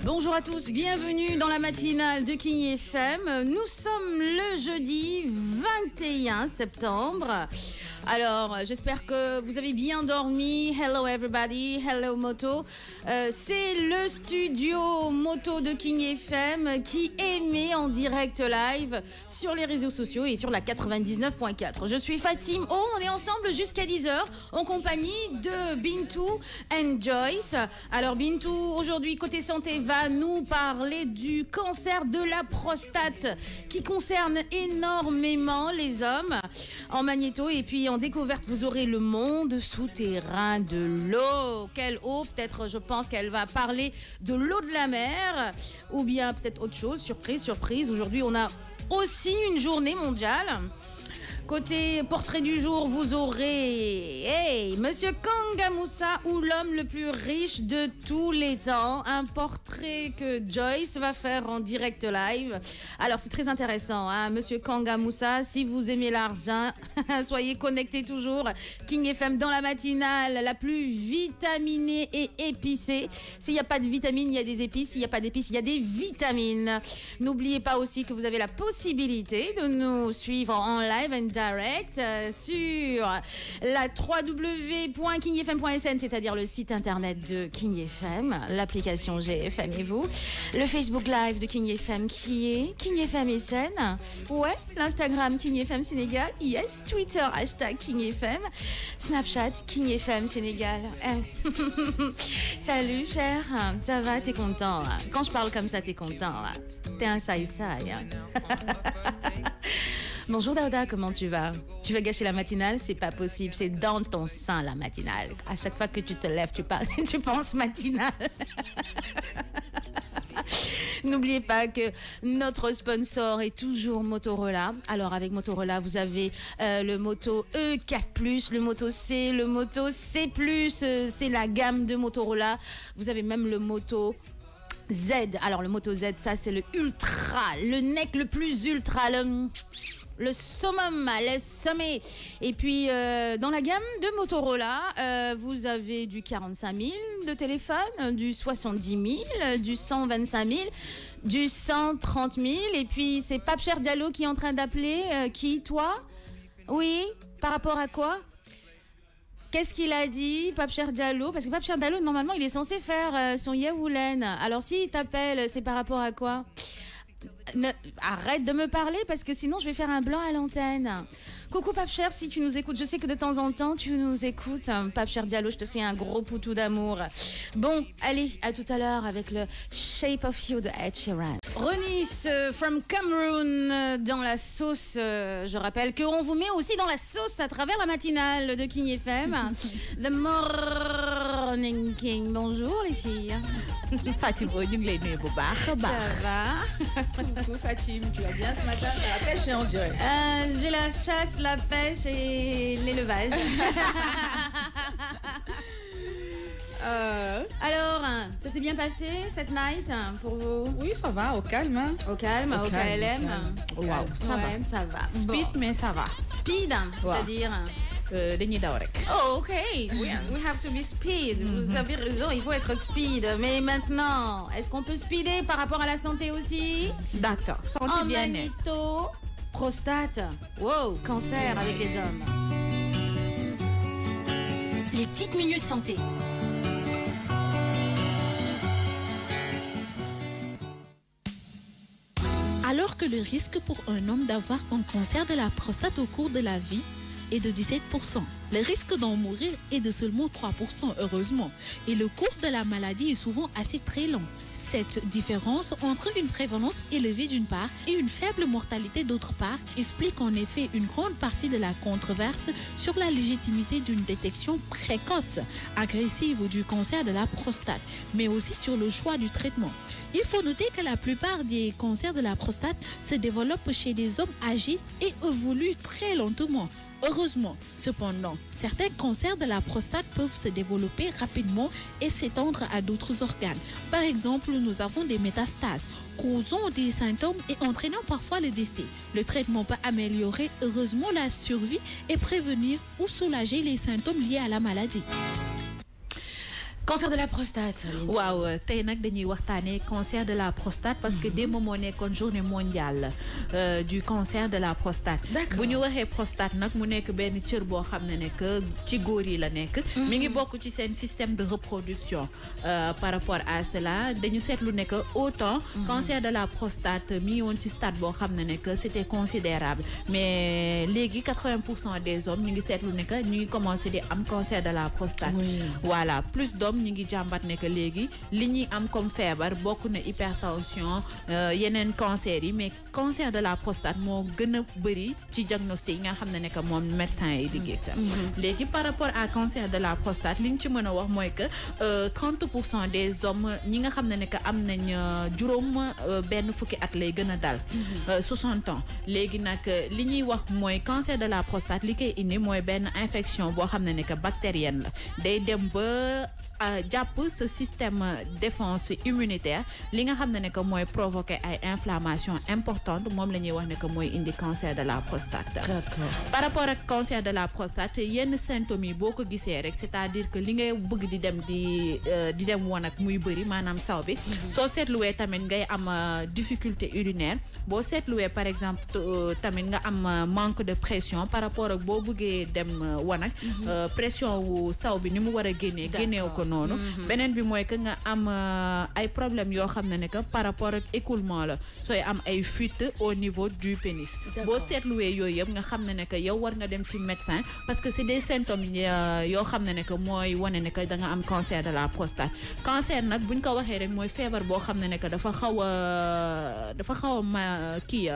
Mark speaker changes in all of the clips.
Speaker 1: Bonjour à tous, bienvenue dans la matinale de King FM. Nous sommes le jeudi 21 septembre. Alors, j'espère que vous avez bien dormi. Hello everybody, hello Moto. C'est le studio Moto de King FM qui émet en direct live sur les réseaux sociaux et sur la 99.4. Je suis Fatim O, on est ensemble jusqu'à 10h en compagnie de Bintou and Joyce. Alors Bintou, aujourd'hui côté santé, va nous parler du cancer de la prostate qui concerne énormément les hommes en magnéto. Et puis en découverte, vous aurez le monde souterrain de l'eau. Quelle eau? Peut-être, je pense qu'elle va parler de l'eau de la mer ou bien peut-être autre chose. Surprise, surprise. Aujourd'hui, on a aussi une journée mondiale. Côté portrait du jour, vous aurez Monsieur Kanga Moussa ou l'homme le plus riche de tous les temps. Un portrait que Joyce va faire en direct live. Alors c'est très intéressant, hein, Monsieur Kanga Moussa. Si vous aimez l'argent, soyez connectés toujours. King FM dans la matinale, la plus vitaminée et épicée. S'il n'y a pas de vitamines, il y a des épices. S'il n'y a pas d'épices, il y a des vitamines. N'oubliez pas aussi que vous avez la possibilité de nous suivre en live and direct sur la www.kingfm.sn, c'est-à-dire le site internet de King FM, l'application GFM et vous, le Facebook Live de King FM qui est King FM SN, ouais, l'Instagram King FM Sénégal, yes, Twitter hashtag King FM, Snapchat King FM Sénégal. Salut cher, ça va, t'es content? Quand je parle comme ça, t'es content? T'es un saï-saï. Bonjour Daouda, comment tu vas? Tu vas gâcher la matinale? C'est pas possible, c'est dans ton sein la matinale. À chaque fois que tu te lèves, tu penses matinale. N'oubliez pas que notre sponsor est toujours Motorola. Alors avec Motorola, vous avez le Moto E4+, le Moto C, le Moto C+, c'est la gamme de Motorola. Vous avez même le Moto Z. Alors le Moto Z, ça c'est le ultra, le neck le plus ultra, le summum, le sommet. Et puis, dans la gamme de Motorola, vous avez du 45 000 de téléphone, du 70 000, du 125 000, du 130 000. Et puis, c'est Pape-Cher Diallo qui est en train d'appeler. Qui, toi? Oui, par rapport à quoi? Qu'est-ce qu'il a dit, Pape-Cher Diallo? Parce que Pape-Cher Diallo, normalement, il est censé faire son Yewoulen. Alors, s'il t'appelle, c'est par rapport à quoi? Arrête de me parler parce que sinon je vais faire un blanc à l'antenne. Coucou Pape-Cher, si tu nous écoutes, je sais que de temps en temps tu nous écoutes. Pape-Cher Diallo, je te fais un gros poutou d'amour. Bon, allez, à tout à l'heure avec le Shape of You de Ed Sheeran. Renis from Cameroon dans la sauce. Je rappelle qu'on vous met aussi dans la sauce à travers la matinale de King FM. The Morning King. Bonjour les filles.
Speaker 2: Fatim, ça
Speaker 1: va?
Speaker 3: Coucou Fatim, tu vas bien ce matin? La pêche est en direct.
Speaker 1: J'ai la chasse, la pêche et l'élevage. Alors, ça s'est bien passé cette night pour vous?
Speaker 3: Oui, ça va, au calme. Hein?
Speaker 1: Au calme, au KLM.
Speaker 3: Wow,
Speaker 1: ça va.
Speaker 2: Speed, mais ça va.
Speaker 1: Speed, c'est-à-dire? Oh, ok. We have to be speed. Vous avez raison, il faut être speed. Mais maintenant, est-ce qu'on peut speeder par rapport à la santé aussi?
Speaker 2: D'accord.
Speaker 1: En magnéto, prostate, wow, cancer avec les hommes. Les petites minutes santé.
Speaker 4: Alors que le risque pour un homme d'avoir un cancer de la prostate au cours de la vie est de 17%. Le risque d'en mourir est de seulement 3%, heureusement. Et le cours de la maladie est souvent assez très lent. Cette différence entre une prévalence élevée d'une part et une faible mortalité d'autre part explique en effet une grande partie de la controverse sur la légitimité d'une détection précoce, agressive du cancer de la prostate, mais aussi sur le choix du traitement. Il faut noter que la plupart des cancers de la prostate se développent chez des hommes âgés et évoluent très lentement. Heureusement, cependant, certains cancers de la prostate peuvent se développer rapidement et s'étendre à d'autres organes. Par exemple, nous avons des métastases causant des symptômes et entraînant parfois le décès. Le traitement peut améliorer heureusement la survie et prévenir ou soulager les symptômes liés à la maladie.
Speaker 1: Cancer de la prostate.
Speaker 4: waaw tey nag dañuy waxtaanee cancer de la prostate parce que démb moo nekkoon journée mondiale du cancer de la prostate. bu ñu waxee prostate nag mu nekk benn cër boo xam ne que ci góor yi la nekk. mi ngi bokk ci seen système de reproduction par rapport à cela dañu seetlu ne que autant cancer de la prostate mi ngi woon ci stade boo xam ne que c'était considérable mais léegi 80% des hommes ñu ngi seetlu ne que ñu ngi commencé di am cancer de la prostate. voilà plus d'hommes ñi ngi jàmbat ne que léegi li ñuy am comme feebar bokk na hypertension yeneen cancer yi mais cancer de la prostate moo gën a bëri ci diagnostic yi nga xam ne que moom médecin yi di gis. léegi par rapport à cancer de la prostate li ñu ci mën a wax mooy que 30% des hommes ñi nga xam ne que am nañ juróom benn fukki at lay gën a dal 60 ans léegi nag li ñuy wax mooy cancer de la prostate li koy indi mooy benn infection boo xam ne que bactérienne la day dem ba jàpp ce système défense immunitaire li nga xam ne que mooy provoquer ay inflammation importante moom la ñuy wax ne que mooy indi cancer de la prostate. par rapport ak cancer de la prostate yenn symptômes yi boo ko gisee rek c'est-à-dire que li ngay bëgg di dem woon ak muy bëri maanaam saw bi soo seetluwee tamit ngay am difficulté urinaire boo seetluwee par exemple tamit nga am manque de pression par rapport ak boo bëggee dem woon ak pression wu saw bi ni mu war a génneew ko noonu beneen bi mooy que nga am ay problème yoo xam ne que par rapport ak écoulement la sooy am ay fuite au niveau du pénis boo seetluwee yooyu yëpp nga xam ne que yow war nga dem ci médecin parce que c'est des symptômes yoo xam ne que mooy wane ne que da nga am cancer de la prostate cancer nag buñ ko waxee rek mooy feebar boo xam ne que dafa xaw a kii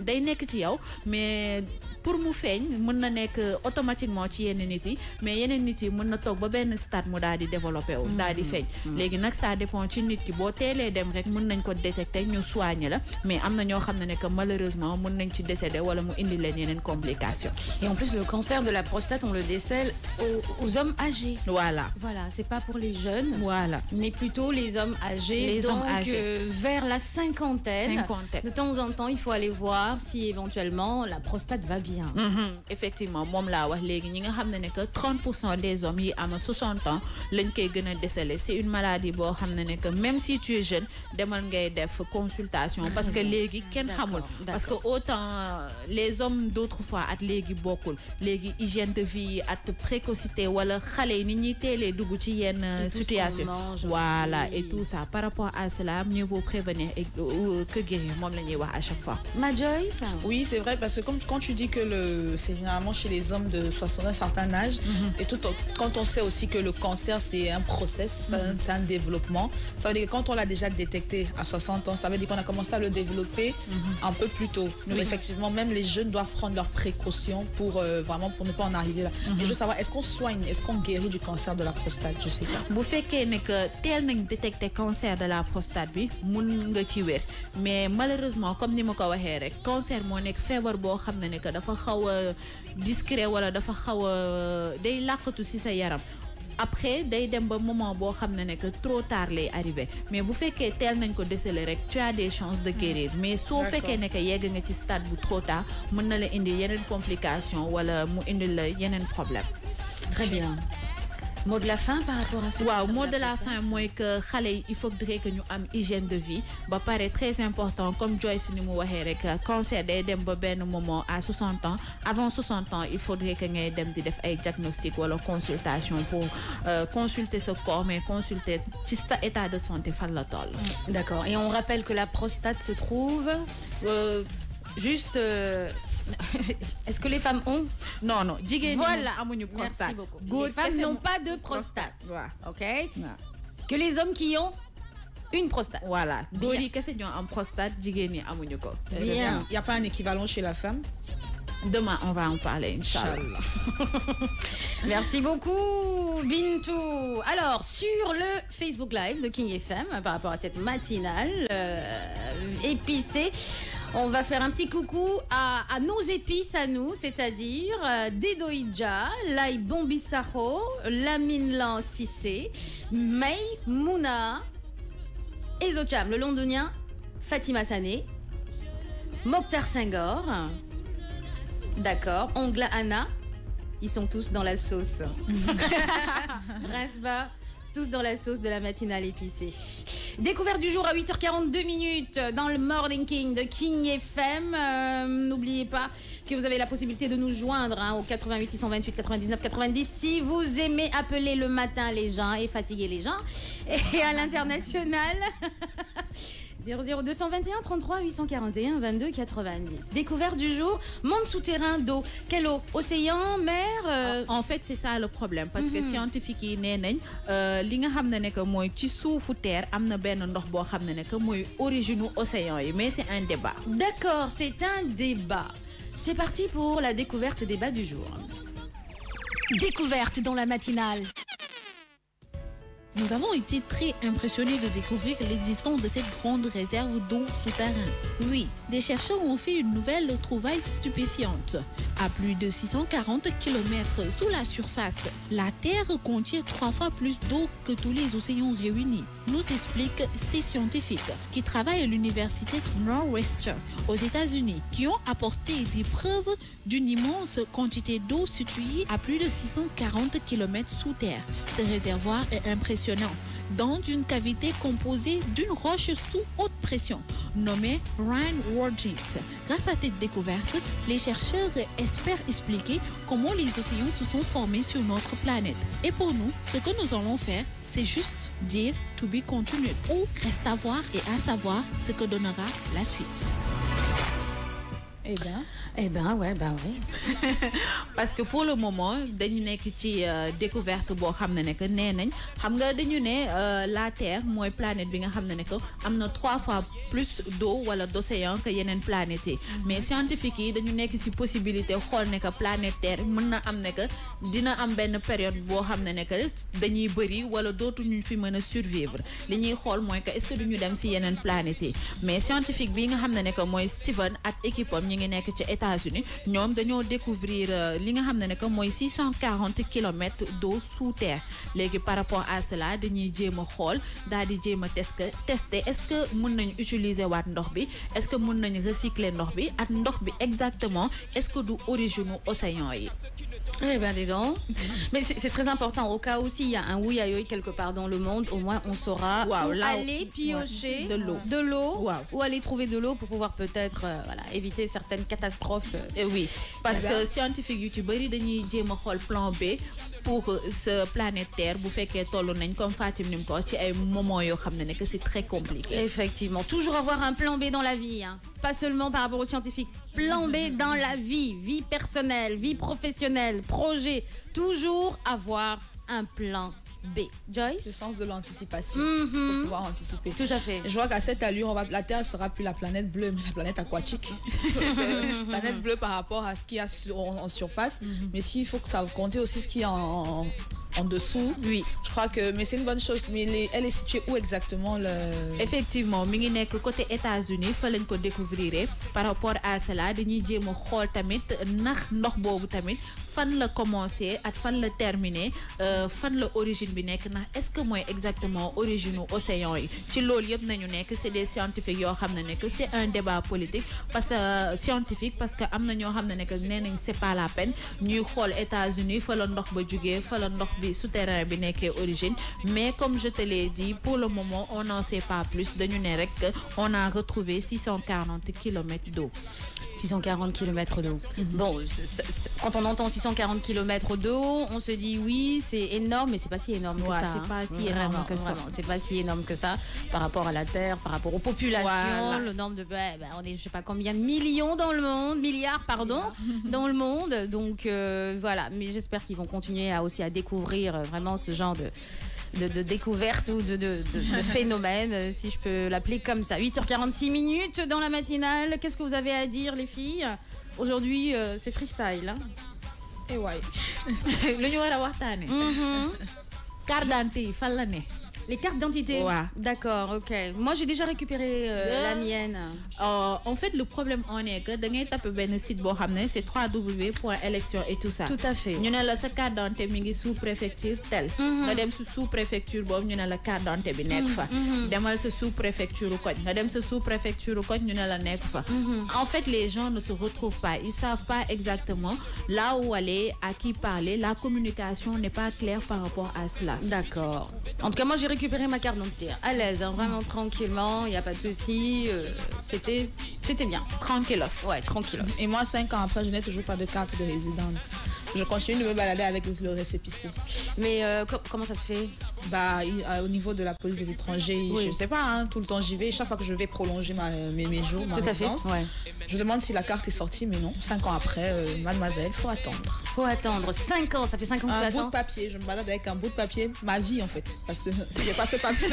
Speaker 4: day nekk ci yow mais pour mu feeñ mën na nekk automatiquement ci yenn nit yi mais yeneen nit yi mën na toog ba benn stade mu daal di développé wu daal di feeñ léegi nag ça dépend ci nit ki boo teelee dem rek mën nañ ko détecter ñu soigner la mais am na ñoo xam ne que malheureusement mën nañ ci décéder wala mu indi leen yeneen complications.
Speaker 1: Et en plus le cancer de la prostate on le décèle aux hommes âgés.
Speaker 4: Voilà
Speaker 1: c'est pas pour les jeunes.
Speaker 4: Voilà
Speaker 1: mais plutôt les hommes âgés.
Speaker 4: Les
Speaker 1: donc,
Speaker 4: hommes âgés
Speaker 1: vers la cinquantaine. De temps en temps il faut aller voir si éventuellement la prostate va bien.
Speaker 4: Effectivement moom laa wax léegi ñi nga xam ne que 30% des hommes yi am 60 ans lañ koy gën a déceler c'est une maladie boo xam ne que même si tu es jeune demal ngay def consultation parce que léegi kenn xamul parce que autant les hommes d'autrefois at léegi bokkul léegi hygiène de vie at précocité wala xale yi ni ñuy teelee dugg ci yenn situation voilà et tout ça par rapport à cela mieux vaut prévenir que guérir moom la ñuy wax à chaque fois.
Speaker 1: Joyce.
Speaker 3: Oui c'est vrai parce que comme quand tu dis que c'est généralement chez les hommes de 60 un certain âge et tout quand on sait aussi que le cancer c'est un process, c'est un développement, ça veut dire que quand on l'a déjà détecté à 60 ans, ça veut dire qu'on a commencé à le développer un peu plus tôt. Donc effectivement même les jeunes doivent prendre leurs précautions pour vraiment pour ne pas en arriver là. Mais je veux savoir est-ce qu'on soigne, est-ce qu'on guérit du cancer de la prostate, je sais pas.
Speaker 4: Bu fekkee ne que teel nañ détecter cancer de la prostate bi mun nga ci wér mais malheureusement comme ni ma ko waxee rek cancer moo nekk feebar boo xam ne que dafa xaw a discret wala dafa xaw a day làqatu ci sa yaram après day dem ba moment boo xam ne que trop tard lay arrivé mais bu fekkee teel nañ ko déceler rek tu as des chances de guérir mais soo fekkee ne que yegg nga ci stade bu trop tard mën na la indi yeneen complication wala mu indi la yeneen problème.
Speaker 1: Très bien. Mot de la fin par rapport à ce
Speaker 4: waaw mot de la fin mooy que xale yi il faudrait que ñu am hygiène de vie ba pare très important comme Joyce ni mu waxee rek cancer day dem ba benn moment à 60 ans avant 60 ans il faudrait que ngay dem di def ay diagnostic wala consultation pour consulter ce corps mais consulter ci sa état de santé fan la toll.
Speaker 1: D'accord et on rappelle que la prostate se trouve juste est-ce que les femmes ont?
Speaker 4: Non jigéen ñi
Speaker 1: voilà
Speaker 4: amuñu prostate.
Speaker 1: Merci beaucoup. Les femmes n'ont pas de prostate. OK? Que les hommes qui ont une prostate.
Speaker 4: Voilà góor yi kese ñoo am prostate jigéen ñi amuñu ko.
Speaker 3: Bien. Il y a pas un équivalent chez la femme?
Speaker 4: Demain on va en parler inchallah.
Speaker 1: Merci beaucoup Bintou. Alors sur le Facebook Live de King FM par rapport à cette matinale épicée, on va faire un petit coucou à nos épices à nous, c'est-à-dire Dedoïdja, Lai Bombisaro, Lamine Lan Sissé, May Mouna, Ezocham, le londonien, Fatima Sané, Mokhtar Senghor, d'accord, Ongla Anna, ils sont tous dans la sauce. Rasba, tous dans la sauce de la matinale épicée. Découverte du jour à 8h42 minutes dans le Morning King de King FM. N'oubliez pas que vous avez la possibilité de nous joindre au 88 628 99 90 si vous aimez appeler le matin les gens et fatiguer les gens. Et à l'international... 00221 33 841 22 90. Découverte du jour, monde souterrain d'eau. Quelle eau? Océan, mer
Speaker 2: En fait, c'est ça le problème parce que scientifique yi nenañ li nga xamné ne que moy ci soufu terre amna ben ndox bo xamné ne que moy origine océan yi mais c'est un débat.
Speaker 1: D'accord, c'est un débat. C'est parti pour la découverte débat du jour. Découverte dans la matinale.
Speaker 4: Nous avons été très impressionnés de découvrir l'existence de cette grande réserve d'eau souterraine. Oui, des chercheurs ont fait une nouvelle trouvaille stupéfiante. À plus de 640 km sous la surface, la Terre contient 3 fois plus d'eau que tous les océans réunis, nous expliquent ces scientifiques qui travaillent à l'université Northwestern aux États-Unis, qui ont apporté des preuves d'une immense quantité d'eau située à plus de 640 km sous terre. Ce réservoir est impressionnant dans une cavité composée d'une roche sous haute pression nommée Rhine-Wardite. Grâce à cette découverte, les chercheurs espèrent expliquer comment les océans se sont formés sur notre planète. Et pour nous, ce que nous allons faire, c'est juste dire to be continued ou reste à voir et à savoir ce que donnera la suite.
Speaker 1: Eh ben, ouais.
Speaker 2: Parce que pour le moment dañu nekk ci découverte boo xam ne que nee nañ xam nga dañu ne la Terre mooy planète bi nga xam ne que am na 3 fois plus d'eau wala d'océan que yeneen planètes yi mais scientifique yi dañu nekk ci possibilité xool ne que planète Terre mën na am ne que dina am benn période boo xam ne que dañuy bëri wala dootuñu fi mën a survivre li ñuy xool mooy que est-ce que duñu dem ci yeneen planètes yi mais scientifique bi nga xam ne que mooy Steven ak équipe am ñi ngi nekk ci États-Unis ñoom dañoo découvrir li nga xam ne que mooy 640 km d'eau sous terre léegi par rapport à cela dañuy jéem a xool daal di jéem a tester est-ce que mën nañ utiliser waat ndox bi est-ce que mën nañ recycler ndox bi ak ndox bi exactement est-ce que du origine océan yi.
Speaker 1: Eh bien, dis donc. Mais c'est très important. Au cas où s'il y a un oui quelque part dans le monde, au moins on saura où aller piocher de l'eau ou aller trouver de l'eau pour pouvoir peut-être éviter certaines catastrophes.
Speaker 2: Et oui, parce que scientifique yu ci bari dañuy jéem a xool plan B pour ce planète Terre bu fekkee tollu nañ comme Fatim ni mu ko wax ci ay moments yoo xam ne que c'est très compliqué.
Speaker 1: Effectivement, toujours avoir un plan B dans la vie, hein. Pas seulement par rapport aux scientifiques. Plan B dans la vie personnelle, vie professionnelle, projet, toujours avoir un plan B. Joyce?
Speaker 3: Le sens de l'anticipation. Pour pouvoir anticiper.
Speaker 1: Tout à fait.
Speaker 3: Je vois qu'à cette allure, la Terre sera plus la planète bleue, mais la planète aquatique. Planète bleue par rapport à ce qu'il y a en surface. Mais s'il faut que ça compte aussi ce qu'il y a en dessous.
Speaker 2: Oui.
Speaker 3: Je crois que, mais c'est une bonne chose. Mais elle est située où exactement
Speaker 2: Effectivement, mi ngi nekk côté États-Unis fa lañ ko découvrir par rapport à cela dañuy jéem a xool tamit ndax ndox boobu tamit fan la commencé ak fan la terminé fan la origine bi nekk ndax est-ce que mooy exactement origine océan yi ci loolu yëpp nañu nekk c'est des scientifiques yoo xam ne que c'est un débat politique parce que scientifique parce que am na ñoo xam ne que nee nañ c'est pas la peine ñuy xool États-Unis fa la ndox ba jugee fa la ndox bi souterrain bi nekkee origine mais comme je te l'ai dit pour le moment on n'en sait pas plus dañu ne rek on a retrouvé 640 km d'eau.
Speaker 1: 640 km d'eau. Bon, quand on entend 640 km d'eau, on se dit oui, c'est énorme, mais c'est pas si énorme que ça.
Speaker 2: C'est pas si énorme que ça.
Speaker 1: C'est pas si énorme que ça par rapport à la Terre, par rapport aux populations, le nombre de... on est je sais pas combien de millions dans le monde, milliards, pardon, dans le monde. Donc voilà, mais j'espère qu'ils vont continuer aussi à découvrir vraiment ce genre de découverte ou de phénomène, si je peux l'appeler comme ça. 8h46 minutes dans la matinale. Qu'est-ce que vous avez à dire, les filles? Aujourd'hui, c'est freestyle. Hein?
Speaker 3: Et ouais.
Speaker 2: Lu ñu war a waxtaane. Carte d'identité yi fan la ne.
Speaker 1: Les cartes d'identité.
Speaker 2: Ouais.
Speaker 1: D'accord, ok. Moi, j'ai déjà récupéré la mienne.
Speaker 2: En fait, le problème en est que da ngay tapé ben site bo xamné c'est www.élection et tout ça.
Speaker 1: Tout à fait.
Speaker 2: ñu ne la sa carte d'identité mi ngi sous préfecture tel. nga dem sous préfecture boobu ñu ne la carte d'identité bi nekk fa. demal sa sous préfecture koñ nga dem sa sous préfecture koñ ñu ne la nekk fa. En fait, les gens ne se retrouvent pas. Ils savent pas exactement là où aller, à qui parler. La communication n'est pas claire par rapport à cela.
Speaker 1: D'accord. En tout cas, moi, j'ai récupéré ma carte d'identité. À l'aise, hein, vraiment tranquillement, il n'y a pas de souci. C'était bien.
Speaker 2: Tranquillos.
Speaker 1: Ouais, tranquillos.
Speaker 3: Et moi, 5 ans après, je n'ai toujours pas de carte de résident. Je continue de me balader avec le récépissé.
Speaker 1: Mais comment ça se fait?
Speaker 3: Au niveau de la police des étrangers, je ne sais pas, hein, tout le temps j'y vais. Chaque fois que je vais prolonger mes jours, ma résidence, je demande si la carte est sortie, mais non. 5 ans après, mademoiselle, il faut attendre.
Speaker 1: Faut attendre. 5 ans, ça fait 5 ans que tu attends.
Speaker 3: Un bout de papier, je me balade avec un bout de papier, ma vie en fait. Parce que si j'ai pas ce papier.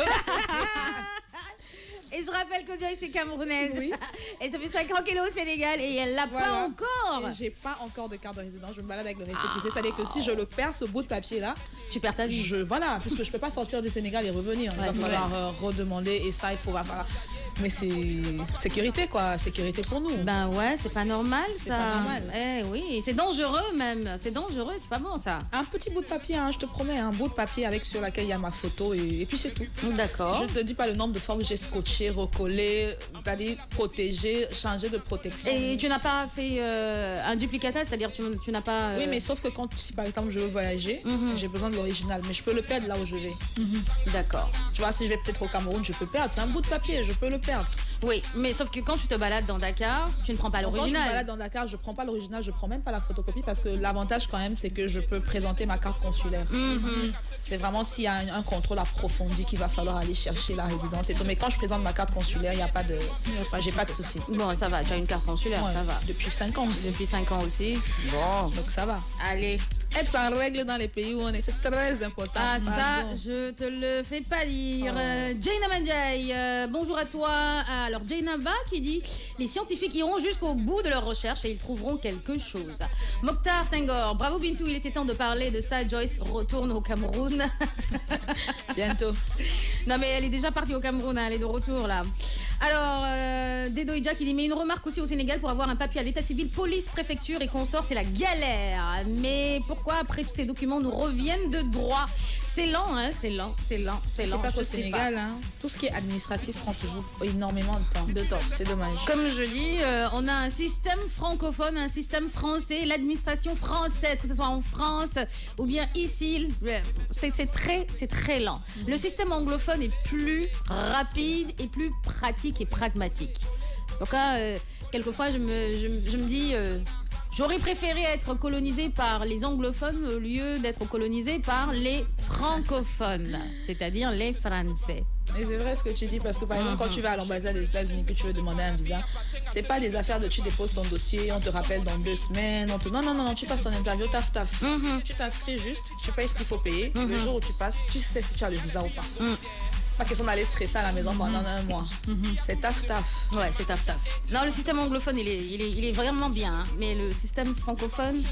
Speaker 1: Et je rappelle que Joyce est camerounaise.
Speaker 3: Oui.
Speaker 1: Et ça fait 5 ans qu'elle est au Sénégal et elle l'a pas encore.
Speaker 3: Et j'ai pas encore de carte de résidence. Je me balade avec le récépissé. C'est-à-dire que si je le perds, ce bout de papier-là,
Speaker 1: tu perds ta vie.
Speaker 3: Voilà, puisque je peux pas sortir du Sénégal et revenir. Il va falloir redemander et ça, il faut... Voilà. Mais c'est sécurité, quoi. Sécurité pour nous.
Speaker 1: Ben ouais, c'est pas normal, ça.
Speaker 3: C'est pas normal.
Speaker 1: Eh oui, c'est dangereux même. C'est dangereux, c'est pas bon, ça.
Speaker 3: Un petit bout de papier, hein, je te promets. Un bout de papier avec sur laquelle il y a ma photo et puis c'est tout.
Speaker 1: D'accord.
Speaker 3: Je te dis pas le nombre de fois où j'ai scotché, recollé, c'est-à-dire protégé, changé de protection.
Speaker 1: Et tu n'as pas fait un duplicata, c'est-à-dire tu n'as pas...
Speaker 3: Oui, mais sauf que quand, si par exemple je veux voyager, j'ai besoin de l'original. Mais je peux le perdre là où je vais.
Speaker 1: D'accord.
Speaker 3: Tu vois, si je vais peut-être au Cameroun, je peux perdre. C'est un bout de papier, je peux le perdre.
Speaker 1: Oui, mais sauf que quand tu te balades dans Dakar, tu ne prends pas l'original.
Speaker 3: Quand je me balade dans Dakar, je prends pas l'original, je prends même pas la photocopie parce que l'avantage quand même, c'est que je peux présenter ma carte consulaire. C'est vraiment s'il y a un contrôle approfondi qu'il va falloir aller chercher la résidence et tout. Mais quand je présente ma carte consulaire, il y a pas de, j'ai pas de souci.
Speaker 1: Bon, ça va, tu as une carte consulaire, ça va.
Speaker 3: Depuis 5 ans aussi.
Speaker 1: Depuis 5 ans aussi. Bon.
Speaker 3: Donc ça va.
Speaker 1: Allez.
Speaker 3: Être en règle dans les pays où on est, c'est très important.
Speaker 1: Ah, ça, je te le fais pas dire. Jaina Manjay, bonjour à toi. Alors, Jaina Va qui dit les scientifiques iront jusqu'au bout de leurs recherches et ils trouveront quelque chose. Mokhtar Senghor, bravo Bintou, il était temps de parler de ça. Joyce retourne au Cameroun.
Speaker 3: Bientôt.
Speaker 1: Non, mais elle est déjà partie au Cameroun, hein, elle est de retour là. Alors, Dedo Idja qui dit mais une remarque aussi au Sénégal pour avoir un papier à l'état civil, police, préfecture et consorts, c'est la galère. Mais pourquoi après tous ces documents nous reviennent de droit? C'est lent, hein, c'est lent.
Speaker 3: C'est pas qu'au Sénégal, hein. Tout ce qui est administratif prend toujours énormément de temps. C'est dommage.
Speaker 1: Comme je dis, on a un système francophone, un système français, l'administration française, que ce soit en France ou bien ici, c'est très lent. Le système anglophone est plus rapide et plus pratique et pragmatique. Donc là, quelquefois, je me dis... j'aurais préféré être colonisé par les anglophones au lieu d'être colonisé par les francophones, c'est-à-dire les Français.
Speaker 3: Mais c'est vrai ce que tu dis parce que par exemple quand tu vas à l'ambassade des États-Unis que tu veux demander un visa, c'est pas des affaires de tu déposes ton dossier, on te rappelle dans 2 semaines, non, tu passes ton interview, taf. Tu t'inscris juste, tu payes ce qu'il faut payer, le jour où tu passes, tu sais si tu as le visa ou pas. Pas question d'aller stresser à la maison pendant un mois. C'est taf.
Speaker 1: Ouais, c'est taf. Non, le système anglophone, il est vraiment bien. Hein. Mais le système francophone...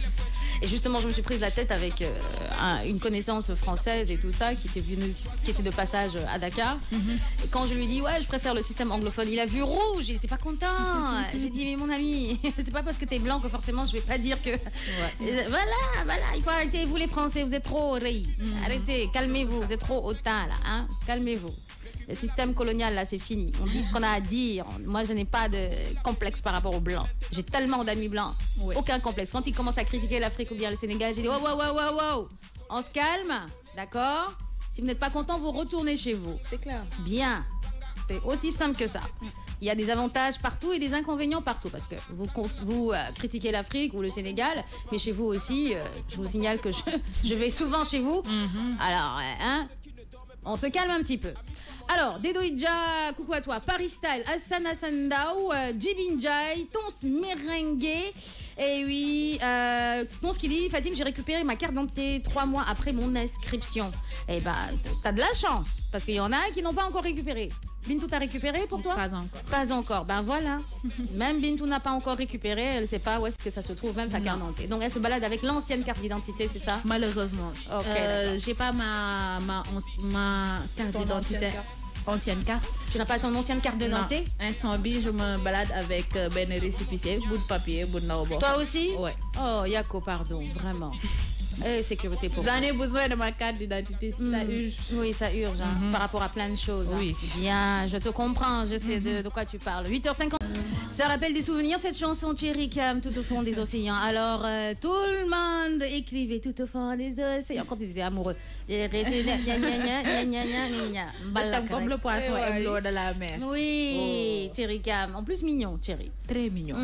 Speaker 1: Et justement, je me suis prise la tête avec une connaissance française et tout ça, qui était de passage à Dakar. Et quand je lui ai dit, ouais, je préfère le système anglophone, il a vu rouge, il était pas content. J'ai dit, mais mon ami, c'est pas parce que t'es blanc que forcément je vais pas dire que... Ouais. Voilà, il faut arrêter, vous les Français, vous êtes trop rayés. Arrêtez, calmez-vous, vous êtes trop hautain là, hein. Calmez-vous. Le système colonial, là, c'est fini. On dit ce qu'on a à dire. Moi, je n'ai pas de complexe par rapport aux Blancs. J'ai tellement d'amis blancs. Oui. Aucun complexe. Quand ils commencent à critiquer l'Afrique ou bien le Sénégal, j'ai dit, wow. On se calme, d'accord? Si vous n'êtes pas content, vous retournez chez vous.
Speaker 3: C'est clair.
Speaker 1: Bien. C'est aussi simple que ça. Il y a des avantages partout et des inconvénients partout. Parce que vous critiquez l'Afrique ou le Sénégal, mais chez vous aussi, je vous signale que je vais souvent chez vous. Alors, hein, on se calme un petit peu. Alors, Dedo Idja, coucou à toi. Paris Style, Hassan Hassandaou, Jibinjai, Tons Merengue. Et oui, ce qu'il dit, Fatim, j'ai récupéré ma carte d'identité 3 mois après mon inscription. Eh ben, t'as de la chance, parce qu'il y en a qui n'ont pas encore récupéré. Bintou, t'as récupéré pour toi?
Speaker 2: Pas encore.
Speaker 1: Pas encore. Ben voilà. Même Bintou n'a pas encore récupéré. Elle ne sait pas où est-ce que ça se trouve, même sa carte d'identité. Donc elle se balade avec l'ancienne carte d'identité, c'est ça?
Speaker 2: Malheureusement.
Speaker 1: Ok,
Speaker 2: j'ai pas ma carte d'identité. Ancienne carte.
Speaker 1: Tu n'as pas ton ancienne carte d'identité?
Speaker 2: Instant bi, je me balade avec ben récépissé, bout de papier, bout de narbo.
Speaker 1: Toi aussi?
Speaker 2: Ouais.
Speaker 1: Oh, Yako, pardon, vraiment. Sécurité pour
Speaker 2: J'en ai besoin de ma carte d'identité, ça urge.
Speaker 1: Oui, ça urge, hein, par rapport à plein de choses.
Speaker 2: Oui.
Speaker 1: Hein. Bien, je te comprends, je sais de quoi tu parles. 8h50. Ça rappelle des souvenirs, cette chanson Cherry Cam, tout au fond des océans. Alors, tout le monde écrivait tout au fond des océans quand ils étaient amoureux.
Speaker 2: Comme le poisson aime l'eau de la mer.
Speaker 1: Oui, Cherry Cam. En plus, mignon, Cherry.
Speaker 2: Très mignon.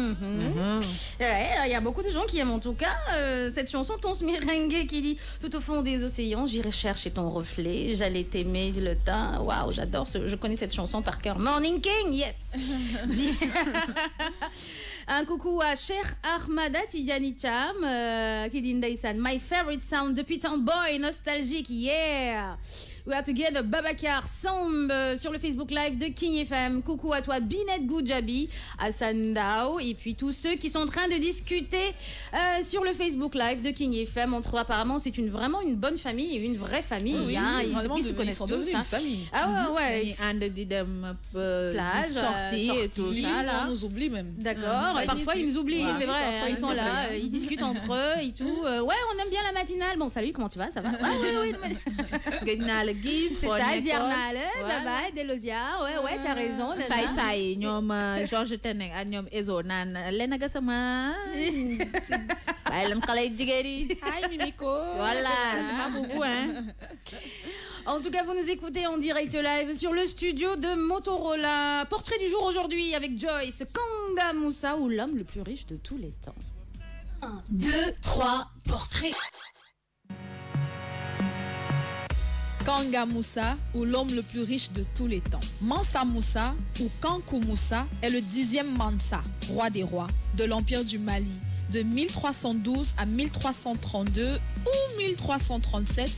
Speaker 1: Il y a beaucoup de gens qui aiment en tout cas cette chanson, ton merengue qui dit tout au fond des océans, j'irai chercher ton reflet, j'allais t'aimer le temps. Waouh, j'adore je connais cette chanson par cœur. Morning King, yes. Un coucou à Cher Ahmada Tidjani Cham qui dit Ndaysan, my favorite sound de Piton Boy, nostalgique, yeah. We are together, Babacar, Samb sur le Facebook Live de King FM. Coucou à toi, Binet Goujabi, à Sandao, et puis tous ceux qui sont en train de discuter sur le Facebook Live de King FM. On trouve apparemment c'est vraiment une bonne famille, une vraie famille.
Speaker 3: Oui,
Speaker 1: hein.
Speaker 3: ils se connaissent tous. Une famille.
Speaker 1: Ah ouais.
Speaker 2: Plage, sorties et tout ça. Là.
Speaker 3: On nous oublie même.
Speaker 1: D'accord. Parfois ils nous oublient, c'est vrai.
Speaker 3: Parfois,
Speaker 1: ils sont là, ils discutent entre eux et tout. Ouais, on aime bien la matinale. Bon, salut, comment tu vas? Ça va? Ah oui. C'est ça, Ziarnale, bye, Delosia, ouais, tu as raison.
Speaker 2: Sai, ñom Georges Teneng ak ñom Ezo nan len nga sama bay lam xalé jigéri
Speaker 3: Hi Mimiko.
Speaker 2: Voilà, c'est pas beaucoup hein.
Speaker 1: En tout cas, vous nous écoutez en direct live sur le studio de Motorola. Portrait du jour aujourd'hui avec Joyce Kanga Moussa, ou l'homme le plus riche de tous les temps. 1, 2, 3, portrait.
Speaker 3: Kanga Moussa, ou l'homme le plus riche de tous les temps. Mansa Moussa, ou Kankou Moussa, est le 10e Mansa, roi des rois, de l'Empire du Mali, de 1312 à 1332 ou 1337,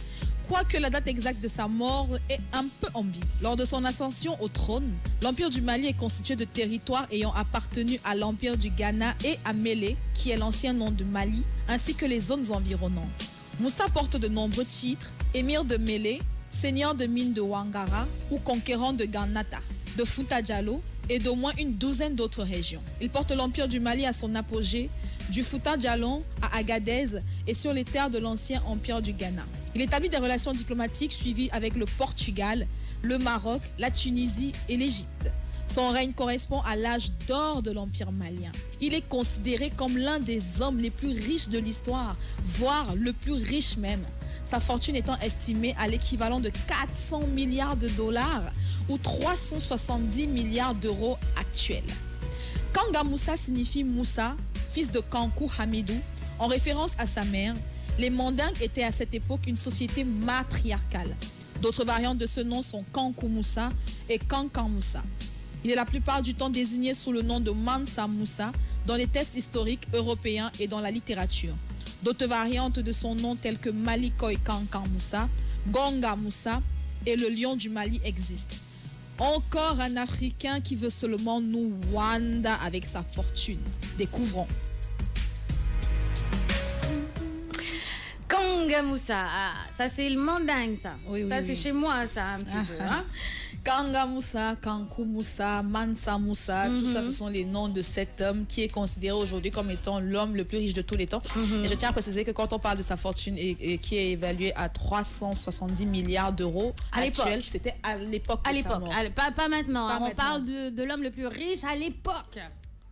Speaker 3: quoique la date exacte de sa mort est un peu ambiguë. Lors de son ascension au trône, l'Empire du Mali est constitué de territoires ayant appartenu à l'Empire du Ghana et à Mélé, qui est l'ancien nom de Mali, ainsi que les zones environnantes. Moussa porte de nombreux titres, émir de Mélé, seigneur de mine de Wangara ou conquérant de Ganata, de Fouta Djalo et d'au moins une douzaine d'autres régions. Il porte l'Empire du Mali à son apogée, du Fouta Djallon à Agadez et sur les terres de l'ancien Empire du Ghana. Il établit des relations diplomatiques suivies avec le Portugal, le Maroc, la Tunisie et l'Égypte. Son règne correspond à l'âge d'or de l'Empire malien. Il est considéré comme l'un des hommes les plus riches de l'histoire, voire le plus riche même. Sa fortune étant estimée à l'équivalent de 400 milliards de dollars ou 370 milliards d'euros actuels. Kanga Moussa signifie Moussa, fils de Kankou Hamidou, en référence à sa mère. Les Mandingues étaient à cette époque une société matriarcale. D'autres variantes de ce nom sont Kankou Moussa et Kankan Moussa. Il est la plupart du temps désigné sous le nom de Mansa Moussa dans les textes historiques européens et dans la littérature. D'autres variantes de son nom telles que Malikoy Kankan Moussa, Gonga Moussa et le lion du Mali existent. Encore un Africain qui veut seulement nous wanda avec sa fortune. Découvrons.
Speaker 1: Kanga Moussa, ça c'est le mandingue ça.
Speaker 3: Oui,
Speaker 1: ça
Speaker 3: oui,
Speaker 1: c'est
Speaker 3: oui.
Speaker 1: chez moi ça un petit peu. Hein?
Speaker 3: Kanga Moussa, Kankou Moussa, Mansa Moussa, tout ça, ce sont les noms de cet homme qui est considéré aujourd'hui comme étant l'homme le plus riche de tous les temps. Et je tiens à préciser que quand on parle de sa fortune et qui est évaluée à 370 milliards d'euros
Speaker 1: À l'époque.
Speaker 3: actuels, c'était à l'époque de sa mort.
Speaker 1: Pas maintenant.
Speaker 3: Pas
Speaker 1: On
Speaker 3: maintenant.
Speaker 1: parle de l'homme le plus riche à l'époque.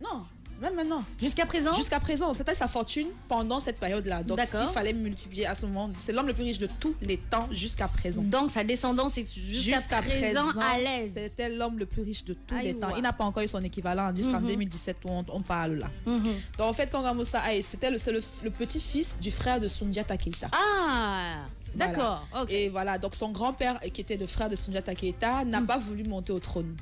Speaker 3: Non, même maintenant.
Speaker 1: Jusqu'à présent.
Speaker 3: Jusqu'à présent, c'était sa fortune pendant cette période-là. Donc,
Speaker 1: D'accord.
Speaker 3: s'il fallait multiplier à ce moment, c'est l'homme le plus riche de tous les temps jusqu'à présent.
Speaker 1: Donc sa descendance est jusqu'à présent à l'aise.
Speaker 3: C'était l'homme le plus riche de tous
Speaker 1: Aïe,
Speaker 3: les temps.
Speaker 1: ouah.
Speaker 3: Il n'a pas encore eu son équivalent jusqu'en 2017 où on parle là. Donc en fait, Kanga Moussa, c'était le petit-fils du frère de Soundiata Keita.
Speaker 1: Ah,
Speaker 3: Voilà.
Speaker 1: D'accord, ok.
Speaker 3: Et voilà, donc son grand-père, qui était le frère de Soundiata Keïta, n'a pas voulu monter au trône.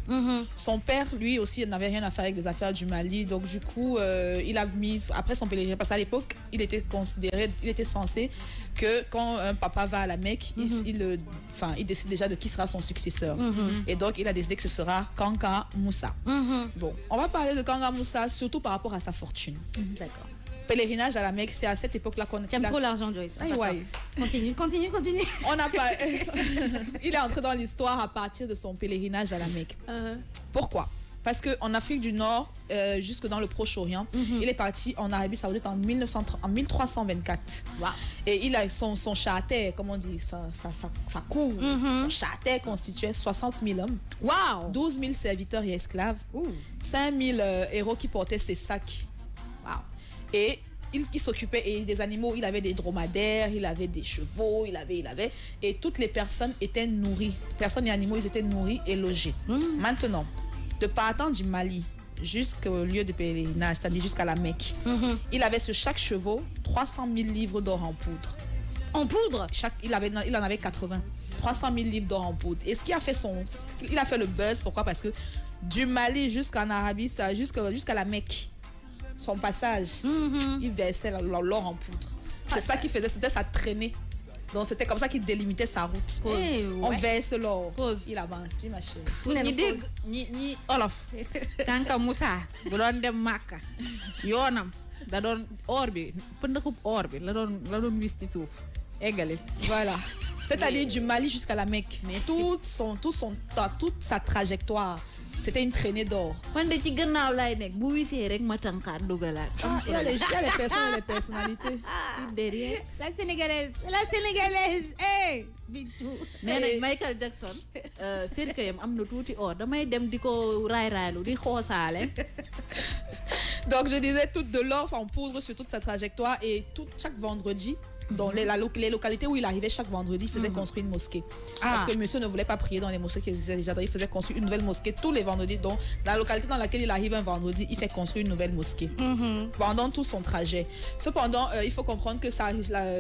Speaker 3: Son père, lui aussi, n'avait rien à faire avec les affaires du Mali. Donc du coup, il a mis, après son pèlerinage, parce qu'à l'époque, il était censé que quand un papa va à la Mecque, il décide déjà de qui sera son successeur. Et donc, il a décidé que ce sera Kanka Moussa. Bon, on va parler de Kanka Moussa, surtout par rapport à sa fortune.
Speaker 1: D'accord.
Speaker 3: Pèlerinage à la Mecque, c'est à cette époque-là qu'on...
Speaker 1: Tu aimes trop l'argent, Joyce.
Speaker 3: Ouais.
Speaker 1: Continue.
Speaker 3: On n'a pas... Il est entré dans l'histoire à partir de son pèlerinage à la Mecque. Pourquoi? Parce qu'en Afrique du Nord, jusque dans le Proche-Orient, il est parti en Arabie Saoudite en 1324.
Speaker 1: Wow.
Speaker 3: Et il a son château, comme on dit, sa cour, son château constituait 60 000 hommes,
Speaker 1: Wow.
Speaker 3: 12 000 serviteurs et esclaves, 5 000 héros qui portaient ses sacs.
Speaker 1: Wow.
Speaker 3: Et il s'occupait et des animaux, il avait des dromadaires, il avait des chevaux, il avait. Et toutes les personnes étaient nourries. Personnes et animaux, ils étaient nourris et logés. Maintenant, de partant du Mali jusqu'au lieu de pèlerinage, c'est-à-dire jusqu'à la Mecque, il avait sur chaque chevaux 300 000 livres d'or en poudre.
Speaker 1: En poudre?
Speaker 3: Il en avait 80. 300 000 livres d'or en poudre. Et ce qui a fait il a fait le buzz, pourquoi? Parce que du Mali jusqu'en Arabie, jusqu'à la Mecque, son passage, il versait l'or en poudre. C'est ça qu'il faisait, c'était sa traînée. Donc c'était comme ça qu'il délimitait sa route. On verse l'or. Il avance, oui ma chérie.
Speaker 2: Ni Olof Kanka Moussa bu doon dem Makka yoonam da doon or bi pëndëxub or bi la doon wis ci suuf eggalil.
Speaker 3: Voilà. C'est-à-dire du Mali jusqu'à la Mecque. Toute sa trajectoire, c'était une traînée d'or.
Speaker 2: Man de ci gannaaw lay nekk bu wisee rek ma tànkaat dugalaat.
Speaker 3: Il y a les personnes et les personnalités.
Speaker 2: Derrière.
Speaker 1: La sénégalaise. Hey, Bintou.
Speaker 2: Nee nañ Michael Jackson cercueil-am am na tuuti or damay dem di ko raay-raaylu di xoosaale.
Speaker 3: Donc je disais de l'or en poudre sur toute sa trajectoire et chaque vendredi, dans les localités où il arrivait chaque vendredi, il faisait construire une mosquée. Parce que le monsieur ne voulait pas prier dans les mosquées qui existaient déjà. Donc il faisait construire une nouvelle mosquée tous les vendredis. Donc dans la localité dans laquelle il arrive un vendredi, il fait construire une nouvelle mosquée pendant tout son trajet. Cependant, il faut comprendre que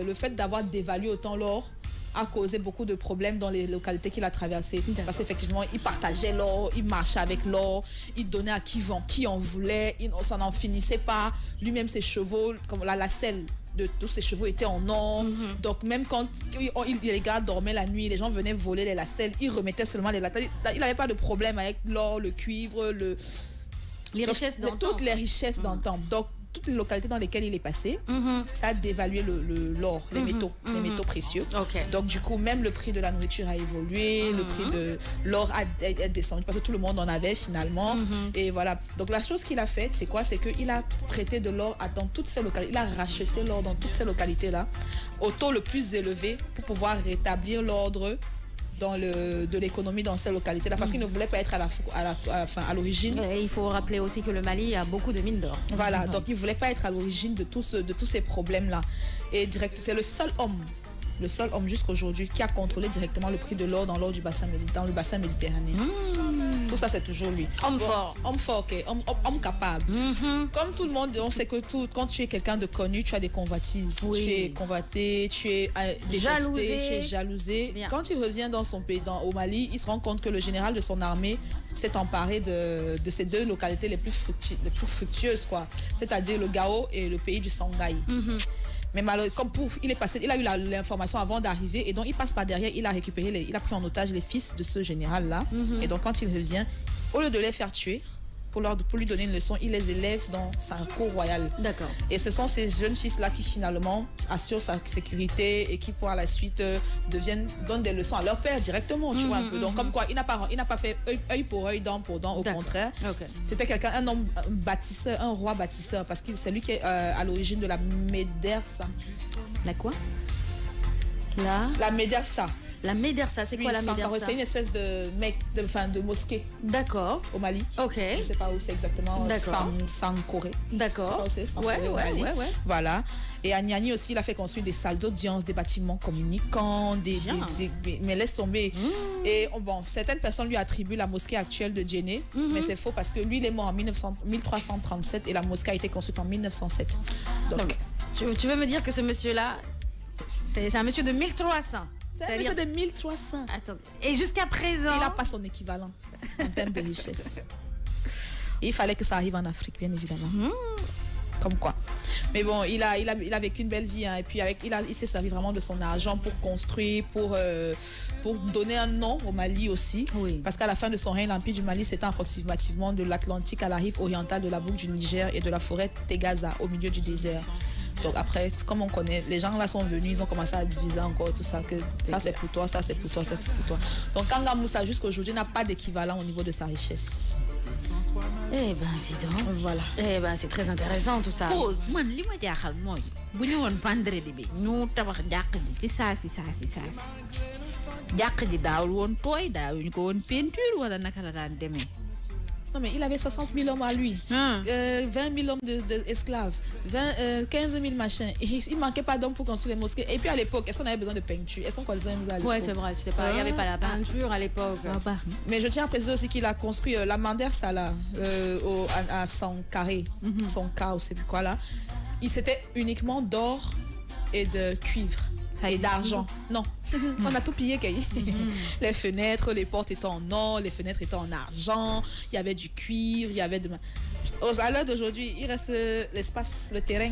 Speaker 3: le fait d'avoir dévalué autant l'or a causé beaucoup de problèmes dans les localités qu'il a traversées. Parce qu'effectivement, il partageait l'or, il marchait avec l'or, il donnait à qui en voulait, ça n'en finissait pas. Lui-même, ses chevaux, comme la selle de tous ses chevaux était en or. Donc même quand les gars dormaient la nuit, les gens venaient voler les lacelles, il remettait seulement les lacelles. Il n'avait pas de problème avec l'or, le cuivre,
Speaker 1: les richesses d'antan.
Speaker 3: Toutes les richesses d'antan. Donc toutes les localités dans lesquelles il est passé, ça a dévalué l'or, les métaux précieux. Donc du coup, même le prix de la nourriture a évolué, le prix de l'or a descendu parce que tout le monde en avait finalement. Et voilà. Donc la chose qu'il a faite, c'est quoi? C'est qu'il a prêté de l'or dans toutes ces localités. Il a racheté l'or dans toutes ces localités-là au taux le plus élevé pour pouvoir rétablir l'ordre de l'économie dans ces localités-là parce qu'il ne voulait pas être à l'origine.
Speaker 1: Il faut rappeler aussi que le Mali a beaucoup de mines d'or.
Speaker 3: Voilà, donc il ne voulait pas être à l'origine de tous ces problèmes-là. Et c'est le seul homme jusqu'à aujourd'hui qui a contrôlé directement le prix de l'or dans le bassin méditerranéen. Tout ça, c'est toujours lui.
Speaker 1: Homme fort.
Speaker 3: Homme fort, okay. Homme capable. Comme tout le monde, on sait que quand tu es quelqu'un de connu, tu as des convoitises. Tu es convoité, tu es détesté, tu es jalousé. Quand il revient dans son pays, au Mali, il se rend compte que le général de son armée s'est emparé de ces deux localités les plus fructueuses, quoi. C'est-à-dire le Gao et le pays du Sangaï. Mais malheureusement, il a eu l'information avant d'arriver et donc il passe par derrière, il a pris en otage les fils de ce général-là. Et donc quand il revient, au lieu de les faire tuer, pour lui donner une leçon, il les élève dans sa cour royale.
Speaker 1: D'accord.
Speaker 3: Et ce sont ces jeunes fils-là qui finalement assurent sa sécurité et qui par la suite donnent des leçons à leur père directement, tu vois un peu. Donc comme quoi, il n'a pas fait œil pour œil, dent pour dent, au contraire. C'était un homme bâtisseur, un roi bâtisseur, parce que c'est lui qui est à l'origine de la Médersa.
Speaker 1: La quoi?
Speaker 3: La Médersa.
Speaker 1: La Médersa, c'est quoi la Médersa?
Speaker 3: C'est une espèce de mosquée.
Speaker 1: D'accord.
Speaker 3: Au Mali.
Speaker 1: Ok.
Speaker 3: Je sais pas où c'est exactement. Sankoré.
Speaker 1: D'accord.
Speaker 3: Je sais pas où c'est. Ouais. Voilà. Et à Niani aussi, il a fait construire des salles d'audience, des bâtiments communicants, mais laisse tomber. Et bon, certaines personnes lui attribuent la mosquée actuelle de Djenné, mais c'est faux parce que lui, il est mort en 1337 et la mosquée a été construite en 1907. Donc
Speaker 1: tu veux me dire que ce monsieur-là, C'est un monsieur de 1300.
Speaker 3: C'est un monsieur de 1300.
Speaker 1: Attends. Et jusqu'à présent...
Speaker 3: Il n'a pas son équivalent en termes de richesse. Et il fallait que ça arrive en Afrique, bien évidemment. Comme quoi. Mais bon, il a vécu une belle vie. Hein, et puis, il s'est servi vraiment de son argent pour construire, pour donner un nom au Mali aussi.
Speaker 1: Oui.
Speaker 3: Parce qu'à la fin de son règne, l'Empire du Mali s'étend approximativement de l'Atlantique à la rive orientale de la boucle du Niger et de la forêt Tegaza, au milieu du désert. Donc après, comme on connaît, les gens là sont venus, ils ont commencé à diviser encore tout ça, que ça c'est pour toi, ça c'est pour toi, ça c'est pour toi. Donc Kanga Moussa jusqu'à aujourd'hui n'a pas d'équivalent au niveau de sa richesse.
Speaker 1: Eh ben, dis donc.
Speaker 3: Voilà.
Speaker 1: Eh ben, c'est très intéressant tout ça.
Speaker 2: Pause man li ma jaaxal mooy bu ñu woon vendredi bi ñu tabax jàkk ji ci saasi jàkk ji daawul woon tooy daawuñu ko woon peinture wala naka la daan demee.
Speaker 3: Non mais il avait 60 000 hommes à lui, 20 000 hommes d'esclaves, 15 000 machins. Il ne manquait pas d'hommes pour construire les mosquées. Et puis à l'époque, est-ce qu'on avait besoin de peinture? Est-ce qu'on connaissait ça à l'époque?
Speaker 1: Ouais, c'est vrai, il n'y avait pas la peinture à l'époque.
Speaker 3: Mais je tiens à préciser aussi qu'il a construit la Mandère Sala à Sankharé, Sankara ou je sais plus quoi là. C'était uniquement d'or et de cuivre. Et d'argent. Non, on a tout pillé, Kay. Les fenêtres, les portes étaient en or, les fenêtres étaient en argent, il y avait du cuivre, il y avait de... À l'heure d'aujourd'hui, il reste l'espace, le terrain.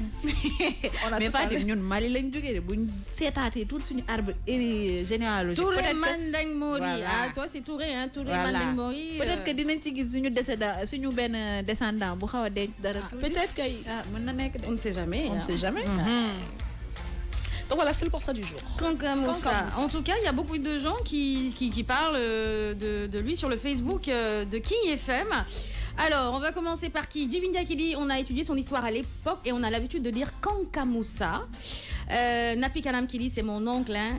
Speaker 2: Mais pas de ñun Mali lañ jógee de buñ seetaatee tout suñu arbre généalogique.
Speaker 1: Touré Mandeng Mori. Ah, toi c'est Touré, hein, Touré Mandeng Mori.
Speaker 2: Peut-être que dinañ ci gis suñu benn descendant bu xaw a denc dara.
Speaker 3: Peut-être que...
Speaker 2: mën na nekk
Speaker 1: on ne sait jamais.
Speaker 3: On ne sait jamais. Donc voilà, c'est le portrait du jour.
Speaker 1: En tout cas, il y a beaucoup de gens qui parlent de lui sur le Facebook de King FM. Alors, on va commencer par qui? Djivindia qui dit on a étudié son histoire à l'époque et on a l'habitude de dire Kanka Moussa. Napi Kanam qui dit c'est mon oncle. Hein.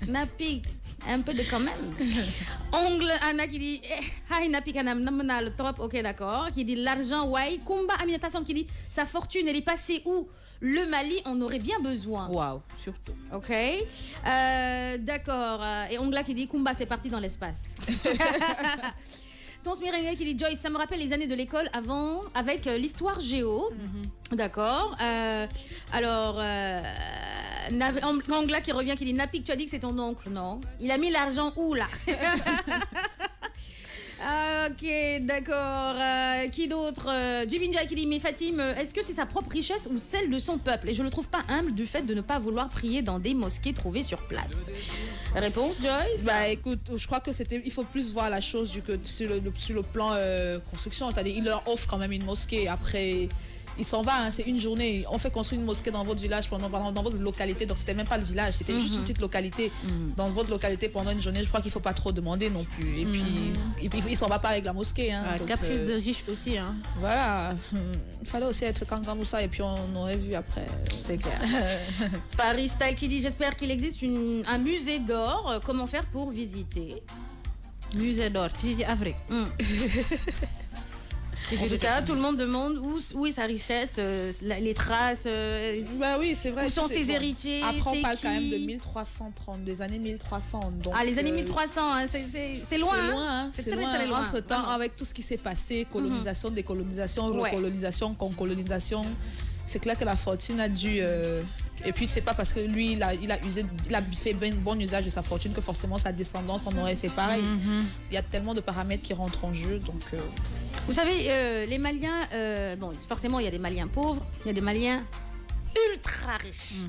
Speaker 1: Napi, un peu de quand même. Ongle Anna qui dit hi Napi Kanam, namna le trop, ok d'accord. Qui dit l'argent, ouais. Kumba Aminata Sam qui dit sa fortune, elle est passée où? Le Mali en aurait bien besoin.
Speaker 2: Waouh, surtout.
Speaker 1: Ok. D'accord. Et Ongla qui dit Kumba, c'est parti dans l'espace. Tons Mirengue qui dit Joyce, ça me rappelle les années de l'école avant, avec l'histoire géo. D'accord. Alors, Ongla qui revient, qui dit Napik, tu as dit que c'est ton oncle, non? Il a mis l'argent où là? Ok, d'accord. Qui d'autre? Djivinja qui dit mais Fatim, est-ce que c'est sa propre richesse ou celle de son peuple? Et je le trouve pas humble du fait de ne pas vouloir prier dans des mosquées trouvées sur place. Réponse, Joyce?
Speaker 3: Bah écoute, je crois que il faut plus voir la chose sur le plan construction. C'est-à-dire, il leur offre quand même une mosquée. Après, il s'en va, hein, c'est une journée. On fait construire une mosquée dans votre village, dans votre localité. Donc, c'était même pas le village, c'était juste une petite localité. Dans votre localité pendant une journée, je crois qu'il faut pas trop demander non plus. Et puis, il s'en va pas avec la mosquée. Hein,
Speaker 2: caprice de riche aussi. Hein.
Speaker 3: Voilà. Il fallait aussi être Kanga Moussa et puis on aurait vu après.
Speaker 1: C'est clair. Paris Style qui dit j'espère qu'il existe un musée d'or. Comment faire pour visiter?
Speaker 2: Musée d'or, tu dis Afrique.
Speaker 1: En tout cas, tout le monde demande où est sa richesse, les traces.
Speaker 3: Bah oui, c'est vrai.
Speaker 1: Où sont ses héritiers?
Speaker 3: Après, on parle quand même de 1330, des années 1300. Donc,
Speaker 1: les années 1300, hein, c'est loin.
Speaker 3: C'est loin, hein, c'est loin. Très loin. Entre-temps, avec tout ce qui s'est passé, colonisation, décolonisation, recolonisation, concolonisation, c'est clair que la fortune a dû... Et puis, c'est pas parce que lui, il a fait bon usage de sa fortune que forcément sa descendance en aurait fait pareil. Il y a tellement de paramètres qui rentrent en jeu, donc...
Speaker 1: Vous savez, les Maliens, bon, forcément, il y a des Maliens pauvres, il y a des Maliens ultra riches.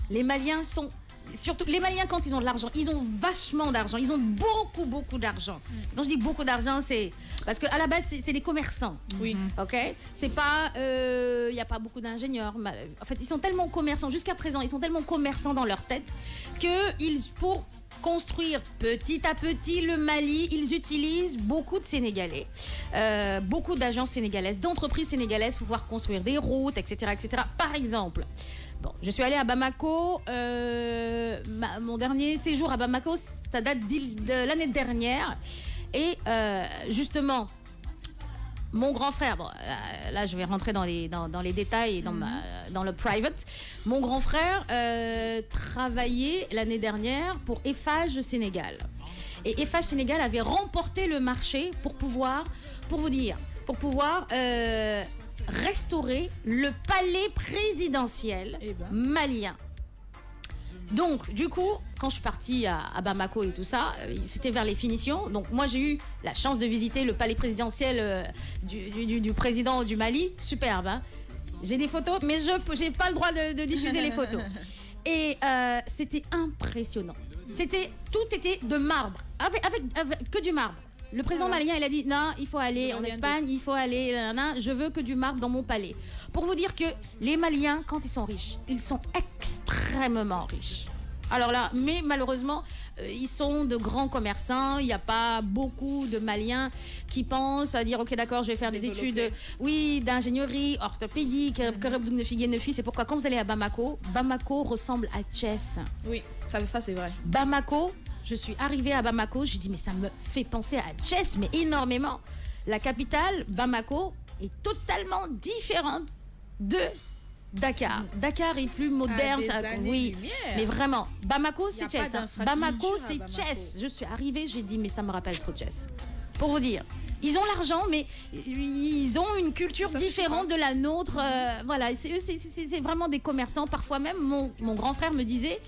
Speaker 1: Les Maliens sont... Surtout, les Maliens, quand ils ont de l'argent, ils ont vachement d'argent. Ils ont beaucoup, beaucoup d'argent. Quand je dis beaucoup d'argent, c'est... Parce qu'à la base, c'est des commerçants.
Speaker 3: Oui.
Speaker 1: OK? C'est pas... Il n'y a pas beaucoup d'ingénieurs. En fait, ils sont tellement commerçants. Jusqu'à présent, ils sont tellement commerçants dans leur tête que pour construire petit à petit le Mali, ils utilisent beaucoup de Sénégalais, beaucoup d'agences sénégalaises, d'entreprises sénégalaises pour pouvoir construire des routes, etc., etc. Par exemple, bon, je suis allée à Bamako, mon dernier séjour à Bamako, ça date de l'année dernière, et justement, mon grand frère, bon, là je vais rentrer dans les détails et dans le private. Mon grand frère travaillait l'année dernière pour Eiffage Sénégal. Et Eiffage Sénégal avait remporté le marché pour pouvoir restaurer le palais présidentiel malien. Donc, du coup, quand je suis partie à Bamako et tout ça, c'était vers les finitions. Donc, moi, j'ai eu la chance de visiter le palais présidentiel du président du Mali. Superbe, hein. J'ai des photos, mais je n'ai pas le droit de diffuser les photos. Et c'était impressionnant. Tout était de marbre, avec que du marbre. Le président malien, il a dit, non, il faut aller en Espagne, il faut aller, je veux que du marbre dans mon palais. Pour vous dire que les Maliens, quand ils sont riches, ils sont extrêmement riches. Alors là, mais malheureusement, ils sont de grands commerçants. Il n'y a pas beaucoup de Maliens qui pensent à dire, ok, d'accord, je vais faire des études, d'ingénierie, orthopédique, c'est pourquoi quand vous allez à Bamako, Bamako ressemble à Thiès.
Speaker 3: Oui, ça c'est vrai.
Speaker 1: Bamako, je suis arrivée à Bamako, j'ai dit, mais ça me fait penser à Thiès, mais énormément. La capitale, Bamako, est totalement différente de Dakar. Dakar est plus moderne, oui, mais vraiment. Bamako, c'est Thiès. Bamako, c'est Thiès. Je suis arrivée, j'ai dit, mais ça me rappelle trop Thiès. Pour vous dire, ils ont l'argent, mais ils ont une culture différente de la nôtre. Voilà, c'est vraiment des commerçants. Parfois même, mon grand frère me disait,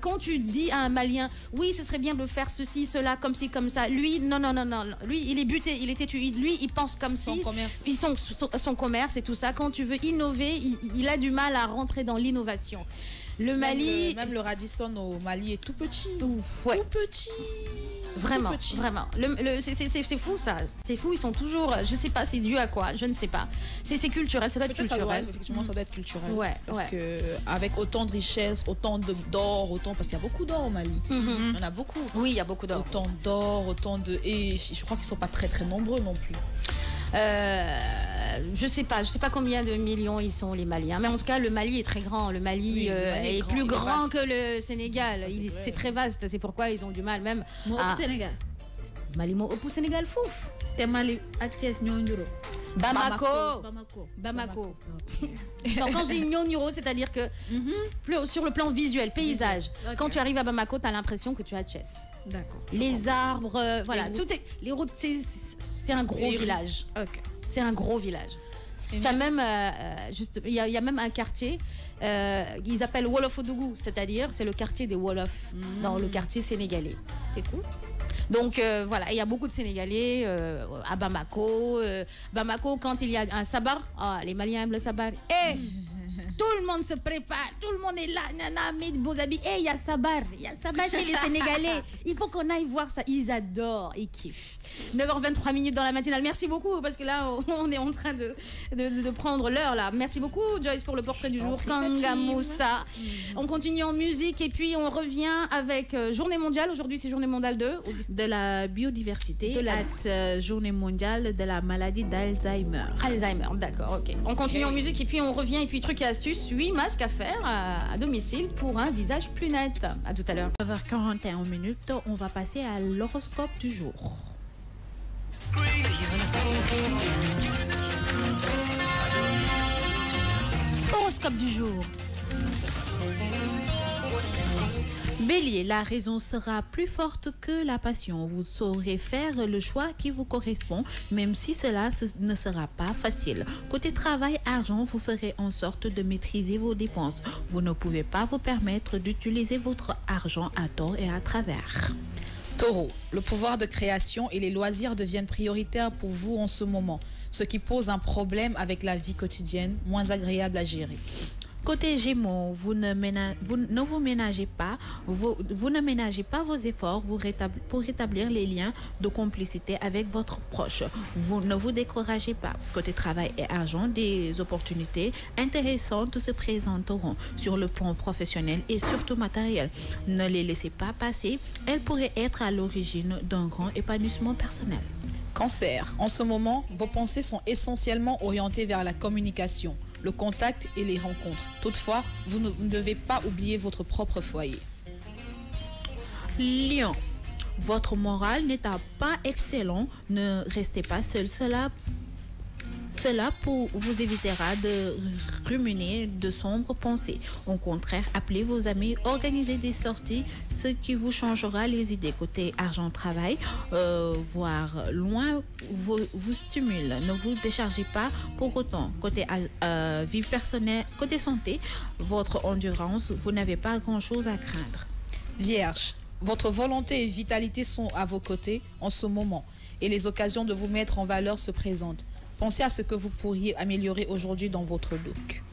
Speaker 1: quand tu dis à un Malien, oui, ce serait bien de faire ceci, cela, comme ci, comme ça. Lui, non. Lui, il est buté, il est têtu. Lui, il pense comme si. Son commerce et tout ça. Quand tu veux innover, il a du mal à rentrer dans l'innovation. Le Mali.
Speaker 3: Même le Radisson au Mali est tout petit.
Speaker 1: Tout
Speaker 3: petit.
Speaker 1: Vraiment. C'est fou ça. C'est fou, ils sont toujours. Je sais pas, c'est dû à quoi, je ne sais pas. C'est culturel, ça doit être culturel.
Speaker 3: Effectivement, ça doit être culturel.
Speaker 1: Parce
Speaker 3: que avec autant de richesses, autant d'or, parce qu'il y a beaucoup d'or au Mali. Il y en a beaucoup.
Speaker 1: Oui, il y a beaucoup d'or.
Speaker 3: Autant d'or, et je crois qu'ils sont pas très très nombreux non plus.
Speaker 1: Je sais pas combien de millions ils sont les Maliens, mais en tout cas le Mali est très grand. Le Mali, est plus grand que le Sénégal. C'est très vaste, c'est pourquoi ils ont du mal même
Speaker 2: à Sénégal.
Speaker 1: Mali mo au Sénégal fouf.
Speaker 2: Te Mali ak Thiès ñoo nduro.
Speaker 1: Bamako. Donc, quand je dis Nyoniro, c'est-à-dire que sur le plan visuel, paysage, quand tu arrives à Bamako, tu as l'impression que tu es à Thiès.
Speaker 2: D'accord.
Speaker 1: Les arbres, voilà, les routes, c'est un gros village. C'est un gros village. Tu as même, il y a même un quartier, ils appellent Wolof-Odougou, c'est-à-dire c'est le quartier des Wolofs, dans le quartier sénégalais. C'est cool. Donc voilà, il y a beaucoup de Sénégalais à Bamako. Bamako, quand il y a un sabar, les Maliens aiment le sabar. Tout le monde se prépare, tout le monde est là, met de beaux habits. Il y a sabar chez les Sénégalais. Il faut qu'on aille voir ça. Ils adorent, ils kiffent. 9h23 dans la matinale. Merci beaucoup, parce que là, on est en train de prendre l'heure là. Merci beaucoup, Joyce, pour le portrait du jour. Kanga Moussa. On continue en musique et puis on revient avec Journée mondiale. Aujourd'hui, c'est Journée mondiale
Speaker 2: de la biodiversité, Journée mondiale de la maladie d'Alzheimer.
Speaker 1: Alzheimer, d'accord, ok. On continue en musique et puis on revient et puis trucs et astuces, 8 masques à faire à domicile pour un visage plus net. À tout à l'heure.
Speaker 2: 9h41, on va passer à l'horoscope du jour.
Speaker 1: Horoscope du jour.
Speaker 2: Bélier, la raison sera plus forte que la passion. Vous saurez faire le choix qui vous correspond, même si cela ne sera pas facile. Côté travail, argent, vous ferez en sorte de maîtriser vos dépenses. Vous ne pouvez pas vous permettre d'utiliser votre argent à tort et à travers.
Speaker 3: Taureau, le pouvoir de création et les loisirs deviennent prioritaires pour vous en ce moment, ce qui pose un problème avec la vie quotidienne, moins agréable à gérer.
Speaker 2: Côté Gémeaux, vous ne ménagez pas vos efforts pour rétablir les liens de complicité avec votre proche. Vous ne vous découragez pas. Côté travail et argent, des opportunités intéressantes se présenteront sur le plan professionnel et surtout matériel. Ne les laissez pas passer. Elles pourraient être à l'origine d'un grand épanouissement personnel.
Speaker 3: Cancer, en ce moment, vos pensées sont essentiellement orientées vers la communication, le contact et les rencontres. Toutefois, vous ne devez pas oublier votre propre foyer.
Speaker 2: Lion, votre moral n'est pas excellent. Ne restez pas seul. Cela vous évitera de ruminer de sombres pensées. Au contraire, appelez vos amis, organisez des sorties, ce qui vous changera les idées. Côté argent, travail, voir loin vous stimule. Ne vous déchargez pas pour autant. Côté vie personnelle, côté santé, votre endurance, vous n'avez pas grand-chose à craindre.
Speaker 3: Vierge, votre volonté et vitalité sont à vos côtés en ce moment et les occasions de vous mettre en valeur se présentent. Pensez à ce que vous pourriez améliorer aujourd'hui dans votre look.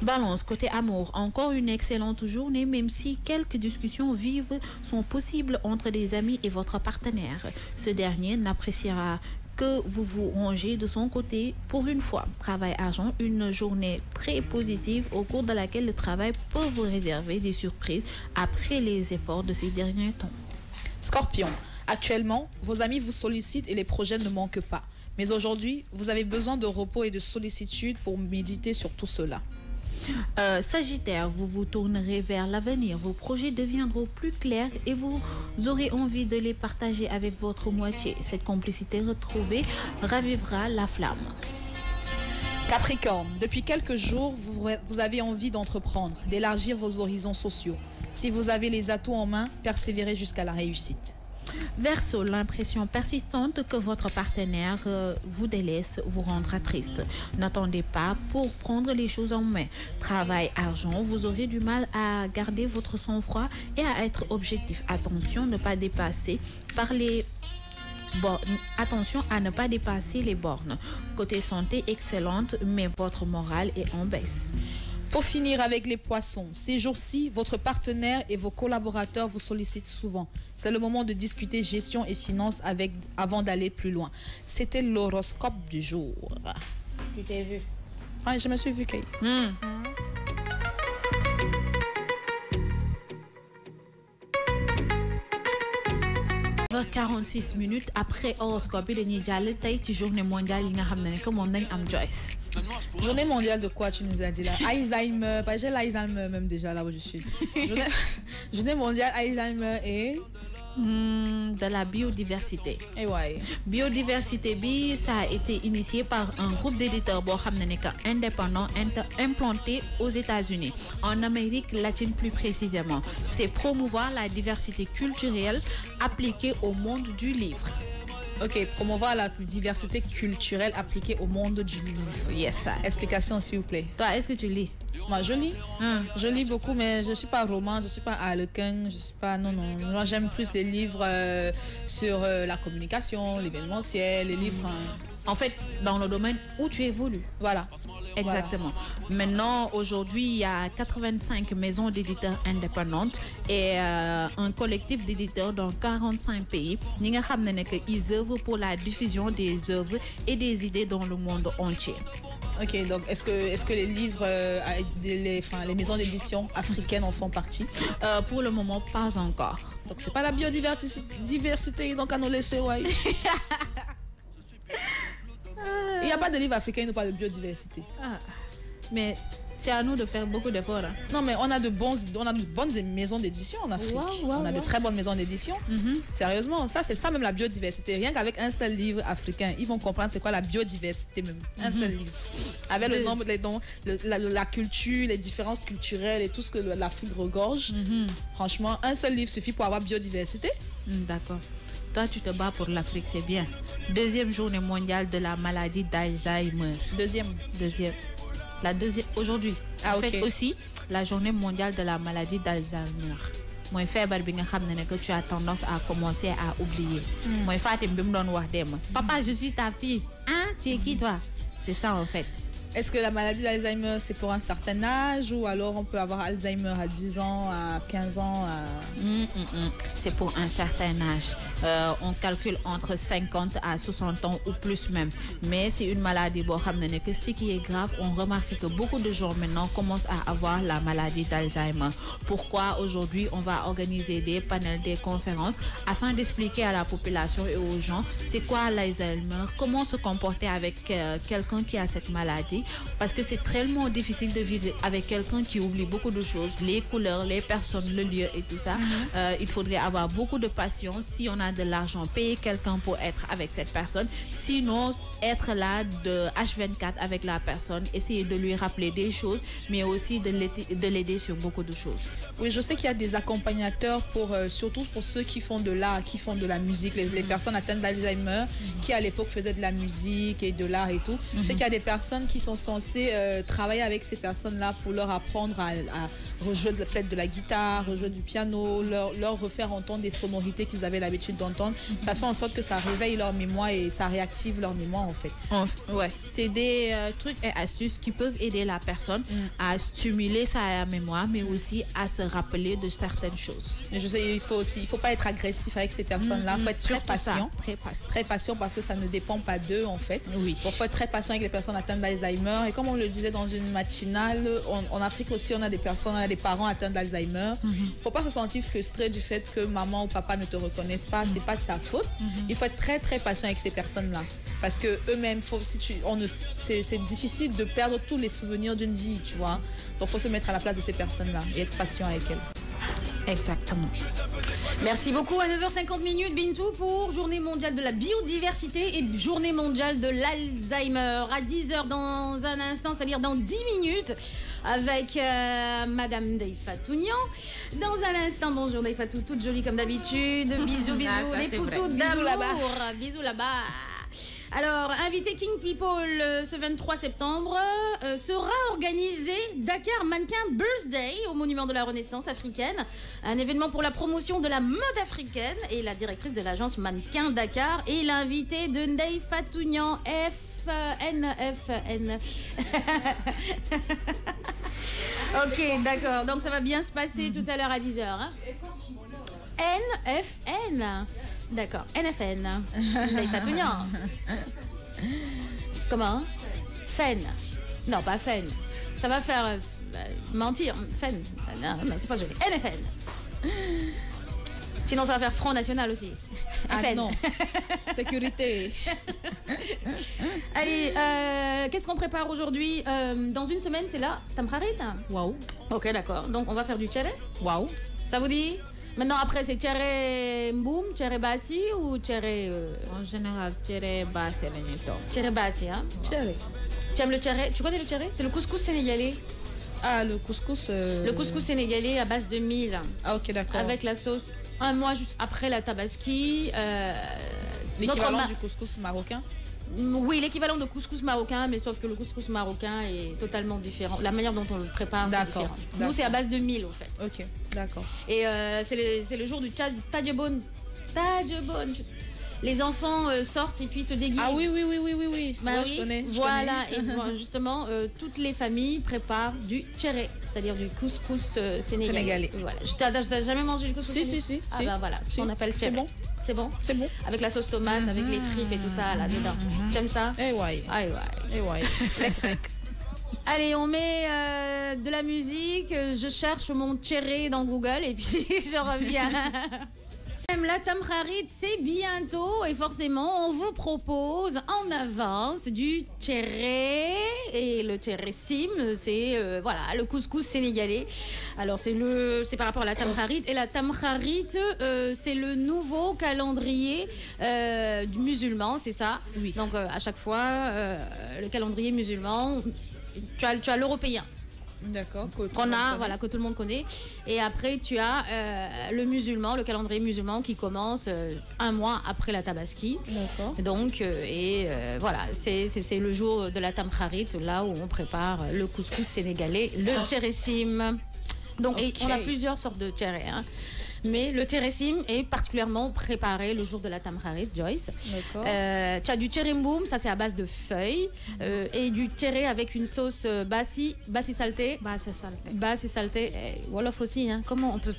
Speaker 2: Balance, côté amour, encore une excellente journée, même si quelques discussions vives sont possibles entre des amis et votre partenaire. Ce dernier n'appréciera que vous vous rangez de son côté pour une fois. Travail, argent, une journée très positive au cours de laquelle le travail peut vous réserver des surprises après les efforts de ces derniers temps.
Speaker 3: Scorpion, actuellement, vos amis vous sollicitent et les projets ne manquent pas. Mais aujourd'hui, vous avez besoin de repos et de sollicitude pour méditer sur tout cela.
Speaker 2: Sagittaire, vous vous tournerez vers l'avenir. Vos projets deviendront plus clairs et vous aurez envie de les partager avec votre moitié. Cette complicité retrouvée ravivera la flamme.
Speaker 3: Capricorne, depuis quelques jours, vous avez envie d'entreprendre, d'élargir vos horizons sociaux. Si vous avez les atouts en main, persévérez jusqu'à la réussite.
Speaker 2: Verseau, l'impression persistante que votre partenaire vous délaisse vous rendra triste. N'attendez pas pour prendre les choses en main. Travail, argent, vous aurez du mal à garder votre sang-froid et à être objectif. Attention, ne pas dépasser par les Attention à ne pas dépasser les bornes. Côté santé, excellente, mais votre morale est en baisse.
Speaker 3: Pour finir avec les poissons, ces jours-ci, votre partenaire et vos collaborateurs vous sollicitent souvent. C'est le moment de discuter gestion et finances avant d'aller plus loin. C'était l'horoscope du jour.
Speaker 1: Tu t'es vu?
Speaker 3: Oui, je me suis vue, Kay.
Speaker 2: 46 minutes après horoscope dañuy jàll tey ci journée mondiale yi nga xam ne que moom nañ am Joyce.
Speaker 3: Journée mondiale de quoi tu nous as dit là? Alzheimer, parce que j'ai l'Alzheimer même déjà là où je suis. Journée mondiale Alzheimer et
Speaker 2: de la biodiversité.
Speaker 3: Et ouais.
Speaker 2: Biodiversité bi, ça a été initié par un groupe d'éditeurs indépendant implanté aux États-Unis, en Amérique latine plus précisément. C'est promouvoir la diversité culturelle appliquée au monde du livre.
Speaker 3: Ok, promouvoir la diversité culturelle appliquée au monde du livre.
Speaker 2: Yes, sir.
Speaker 3: Explication s'il vous plaît.
Speaker 2: Toi, est-ce que tu lis?
Speaker 3: Moi, je lis. Je lis beaucoup, mais je ne suis pas roman, je ne suis pas harlequin, je suis pas... Non. Moi, j'aime plus les livres sur la communication, l'événementiel, les livres...
Speaker 2: En fait, dans le domaine où tu évolues.
Speaker 3: Voilà.
Speaker 2: Exactement. Voilà. Maintenant, aujourd'hui, il y a 85 maisons d'éditeurs indépendantes et un collectif d'éditeurs dans 45 pays. Ils œuvrent pour la diffusion des œuvres et des idées dans le monde entier.
Speaker 3: Ok, donc est-ce que les livres, les maisons d'édition africaines en font partie?
Speaker 2: Pour le moment, pas encore.
Speaker 3: Donc c'est pas la biodiversité, donc à nous laisser, ouais. Il n'y a pas de livre africain, il n'y a pas de biodiversité.
Speaker 2: Mais c'est à nous de faire beaucoup d'efforts. Hein.
Speaker 3: Non, mais on a de bonnes maisons d'édition en Afrique. On a de très bonnes maisons d'édition. Sérieusement, c'est ça même la biodiversité. Rien qu'avec un seul livre africain, ils vont comprendre c'est quoi la biodiversité même. Un seul livre. Avec le nombre, la culture, les différences culturelles et tout ce que l'Afrique regorge. Franchement, un seul livre suffit pour avoir biodiversité.
Speaker 2: D'accord. Toi, tu te bats pour l'Afrique, c'est bien. Deuxième journée mondiale de la maladie d'Alzheimer.
Speaker 3: Deuxième.
Speaker 2: La deuxième, aujourd'hui.
Speaker 3: En
Speaker 2: fait aussi, la journée mondiale de la maladie d'Alzheimer. Moi, que tu as tendance à commencer à oublier. Moi, papa, je suis ta fille. Hein? Tu es qui, toi? C'est ça, en fait.
Speaker 3: Est-ce que la maladie d'Alzheimer, c'est pour un certain âge ou alors on peut avoir Alzheimer à 10 ans, à 15 ans
Speaker 2: C'est pour un certain âge. On calcule entre 50 à 60 ans ou plus même. Mais c'est une maladie, que ce qui est grave, on remarque que beaucoup de gens maintenant commencent à avoir la maladie d'Alzheimer. Pourquoi aujourd'hui, on va organiser des panels, des conférences afin d'expliquer à la population et aux gens c'est quoi l'Alzheimer, comment se comporter avec quelqu'un qui a cette maladie. parce que c'est tellement difficile de vivre avec quelqu'un qui oublie beaucoup de choses, les couleurs, les personnes, le lieu et tout ça. Il faudrait avoir beaucoup de patience. Si on a de l'argent, payer quelqu'un pour être avec cette personne. Sinon, être là de H24 avec la personne, essayer de lui rappeler des choses, mais aussi de l'aider sur beaucoup de choses.
Speaker 3: Oui, je sais qu'il y a des accompagnateurs surtout pour ceux qui font de l'art, qui font de la musique, les personnes atteintes d'Alzheimer, qui à l'époque faisaient de la musique et de l'art et tout. Je sais qu'il y a des personnes qui sont censées travailler avec ces personnes-là pour leur apprendre à rejouer peut-être de la guitare, rejouer du piano, leur refaire entendre des sonorités qu'ils avaient l'habitude d'entendre. Ça fait en sorte que ça réveille leur mémoire et ça réactive leur mémoire en fait.
Speaker 2: Ouais, c'est des trucs et astuces qui peuvent aider la personne à stimuler sa mémoire, mais aussi à se rappeler de certaines choses.
Speaker 3: Mais je sais, il faut pas être agressif avec ces personnes-là. Il faut être très patient. Très patient parce que ça ne dépend pas d'eux en fait.
Speaker 2: Oui.
Speaker 3: Il faut être très patient avec les personnes atteintes d'Alzheimer. Et comme on le disait dans une matinale, en Afrique aussi, on a des parents atteints d'Alzheimer. Faut pas se sentir frustré du fait que maman ou papa ne te reconnaissent pas. C'est pas de sa faute. Il faut être très très patient avec ces personnes-là. Parce que eux-mêmes, c'est difficile de perdre tous les souvenirs d'une vie, tu vois. Donc, il faut se mettre à la place de ces personnes-là et être patient avec elles.
Speaker 2: Exactement.
Speaker 1: Merci beaucoup. À 9h50, Bintou, pour Journée mondiale de la biodiversité et Journée mondiale de l'Alzheimer. À 10h dans un instant, c'est-à-dire dans 10 minutes, avec Madame Deifatouignan. Dans un instant, bonjour Deifatou, toute jolie comme d'habitude. Bisous, bisous, les poutous d'amour. Bisous là-bas. Alors, invité King People ce 23 septembre, sera organisé Dakar Mannequin Birthday au Monument de la Renaissance africaine. Un événement pour la promotion de la mode africaine. Et la directrice de l'agence Mannequin Dakar est l'invitée de Deifatouignan FN. Ok, d'accord. Donc, ça va bien se passer tout à l'heure à 10h. Hein. NFN. D'accord, NFN. Deifatouignan. Comment? Fen. Non, pas Fen. Ça va faire mentir. Fen. Non, c'est pas joli. NFN. Sinon, ça va faire Front National aussi.
Speaker 3: Ah non. Sécurité.
Speaker 1: Allez, qu'est-ce qu'on prépare aujourd'hui? Dans une semaine, c'est là. Tamkharit.
Speaker 2: Waouh.
Speaker 1: Ok, d'accord. Donc, on va faire du tchéré.
Speaker 2: Waouh.
Speaker 1: Ça vous dit? Maintenant, après, c'est tchéré mboum, tchéré bassi ou tchéré...
Speaker 2: En général, tchéré bassi.
Speaker 1: Tchéré bassi, hein?
Speaker 3: Tchéré.
Speaker 1: Tu aimes le tchéré? Tu connais le tchéré? C'est le couscous sénégalais.
Speaker 3: Ah, le couscous...
Speaker 1: Le couscous sénégalais à base de mil.
Speaker 3: Ah, ok, d'accord.
Speaker 1: Avec la sauce. Un mois juste après la tabaski.
Speaker 3: L'équivalent du couscous marocain?
Speaker 1: Oui, l'équivalent de couscous marocain, mais sauf que le couscous marocain est totalement différent. La manière dont on le prépare, c'est différent. Nous, c'est à base de mil, au fait.
Speaker 3: Ok, d'accord.
Speaker 1: Et c'est le jour du Tadjebon. Tadjebon. Les enfants sortent et puis se déguisent.
Speaker 3: Ah oui.
Speaker 1: Bah
Speaker 3: ouais,
Speaker 1: oui,
Speaker 3: je connais.
Speaker 1: Voilà, et bon, justement, toutes les familles préparent du tchéré, c'est-à-dire du couscous sénégalais. Voilà. T'as jamais mangé du couscous sénégalais?
Speaker 3: Si.
Speaker 1: Ah bah voilà, ce qu'on appelle tchéré.
Speaker 3: C'est bon. C'est bon.
Speaker 1: Avec la sauce tomate, avec les tripes et tout ça là-dedans. J'aime ça?
Speaker 3: Eh ouais.
Speaker 1: Allez, on met de la musique. Je cherche mon tchéré dans Google et puis je reviens. La Tamkharit, c'est bientôt et forcément, on vous propose en avance du tchéré et le tchéressim, c'est voilà le couscous sénégalais. Alors c'est par rapport à la Tamkharit et la Tamkharit, c'est le nouveau calendrier du musulman, c'est ça.
Speaker 2: Oui.
Speaker 1: Donc à chaque fois, le calendrier musulman, tu as l'européen.
Speaker 3: D'accord.
Speaker 1: Que tout le monde connaît. Et après, tu as le musulman, le calendrier musulman qui commence un mois après la tabaski.
Speaker 3: D'accord.
Speaker 1: Donc, voilà, c'est le jour de la Tamkharit, là où on prépare le couscous sénégalais, le tchéressim. Donc,
Speaker 3: Okay.
Speaker 1: on a plusieurs sortes de tchéré, hein. Mais le tchéressim est particulièrement préparé le jour de la Tamkharit, Joyce.
Speaker 3: D'accord.
Speaker 1: Tu as du tchérimboum, ça c'est à base de feuilles, et du tchéré avec une sauce bassi salté. Bassi salté. Wolof aussi, hein. Comment on peut...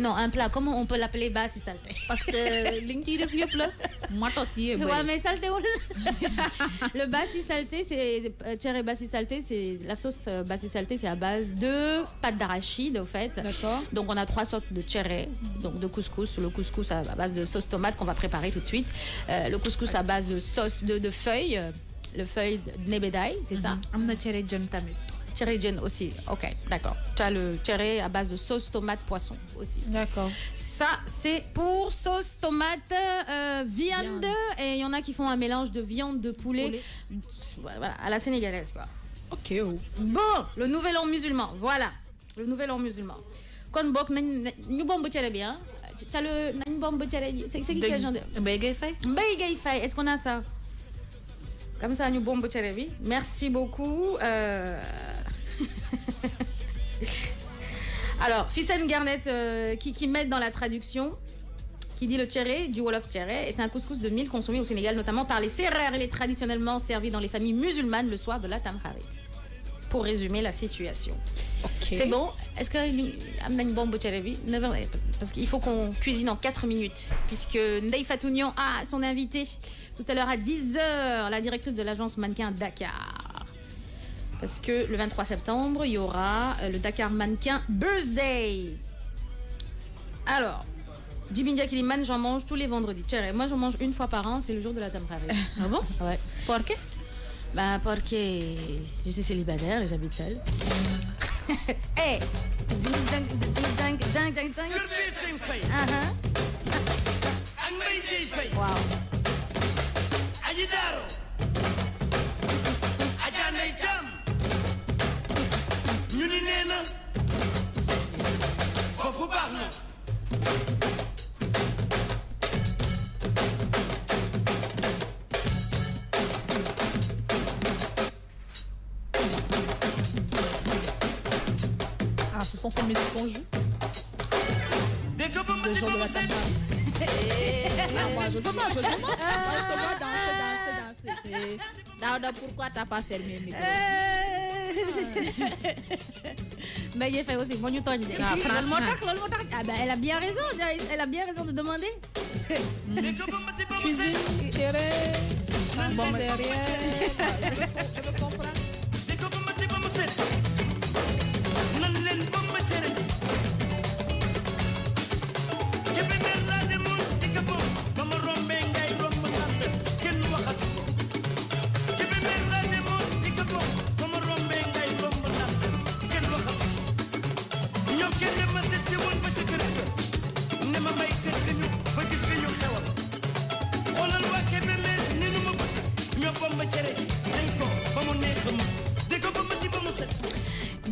Speaker 1: non, un plat, comment on peut l'appeler bassi salté?
Speaker 2: Parce que l'inki de fiep là, matos yi.
Speaker 1: Ouais, mais salté, le bassi salté, c'est tchéré bassi salté, c'est la sauce bassi salté, c'est à base de pâte d'arachide, au fait.
Speaker 3: D'accord.
Speaker 1: Donc on a 3 sortes de tchéré. Donc de couscous, le couscous à base de sauce tomate qu'on va préparer tout de suite, le couscous à base de sauce de feuilles, le feuille de nebedaï, c'est ça?
Speaker 2: Amna cere jën tamit.
Speaker 1: Cere jën aussi, ok, d'accord. Tu as le cere à base de sauce tomate poisson aussi.
Speaker 3: D'accord.
Speaker 1: Ça, c'est pour sauce tomate viande. Et il y en a qui font un mélange de viande, de poulet. Voilà, à la sénégalaise, quoi.
Speaker 3: Ok.
Speaker 1: Bon, le nouvel an musulman, voilà. Le nouvel an musulman. Kon bok ñu bomb cere bi hein. Tu as le nañ bomb cere bi. C'est qui quel genre de
Speaker 2: Mbaye Gueye Faye.
Speaker 1: Mbaye Gueye Faye, est-ce qu'on a ça? Comme ça, nous bombe cere bi. Merci beaucoup. Alors, Fissen Garnett qui met dans la traduction, qui dit le tchéré, du Wolof tchéré, est un couscous de mil consommé au Sénégal, notamment par les Sérères. Il est traditionnellement servi dans les familles musulmanes le soir de la Tamkharit. Pour résumer la situation.
Speaker 3: Okay.
Speaker 1: C'est bon? Est-ce que amna une bombe tchéré bi? Parce qu'il faut qu'on cuisine en 4 minutes, puisque Ndeye Fatounian a son invité tout à l'heure à 10h, la directrice de l'agence Mannequin Dakar. Parce que le 23 septembre, il y aura le Dakar Mannequin Birthday. Alors, Djibindia qui dit man, j'en mange tous les vendredis. Tchéré, moi j'en mange une fois par an, c'est le jour de la Tamkharit.
Speaker 2: Ah bon?
Speaker 1: Ouais.
Speaker 2: Porqué?
Speaker 1: Bah, parce que je suis célibataire et j'habite seule. Hey! Wow.
Speaker 3: Ah, ce sont ces musiques qu'on joue. Le jour de la Tamkharit. Moi, je sais pas, je demande. Moi, je te vois danser.
Speaker 2: Daouda, pourquoi t'as pas fermé le micro?
Speaker 1: Mais il fait aussi, bon, nous t'en
Speaker 2: franchement.
Speaker 1: Ah ben, elle a bien raison de demander.
Speaker 3: Cuisine, tchéré, bon derrière. Je veux comprendre.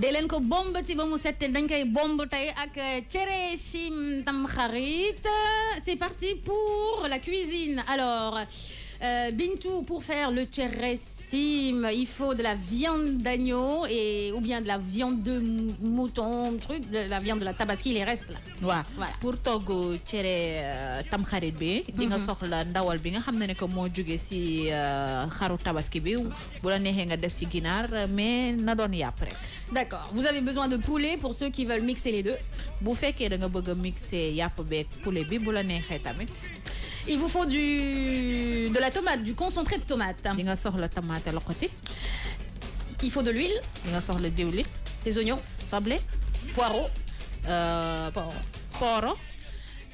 Speaker 1: Delen ko bomb ti ba mu settel dañ koy bomb tay ak cere sim Tamkharit. C'est parti pour la cuisine. Alors Bintou, pour faire le cere sim, il faut de la viande d'agneau et ou bien de la viande de mouton, truc, de la viande de la tabaski, les restes là.
Speaker 2: Waaw.
Speaker 1: Voilà.
Speaker 2: Pour togg cere Tamkharit bi di nga soxla ndawal bi nga xam ne ko moo jóge ci xaru tabaski bi bu la neexee nga def ci ginaar mais na doon yàpp rek.
Speaker 1: D'accord. Vous avez besoin de poulet pour ceux qui veulent mixer les deux.
Speaker 2: Bu fekkee da nga bëgg a mixer yàpp beeg poulet bi bu la neexee tamit.
Speaker 1: Il vous faut de la tomate, du concentré de tomate.
Speaker 2: Di nga soxla tomate loxoti.
Speaker 1: Il faut de l'huile,
Speaker 2: Di nga soxla diwli,
Speaker 1: des oignons,
Speaker 2: soble,
Speaker 1: poireaux,
Speaker 2: poro,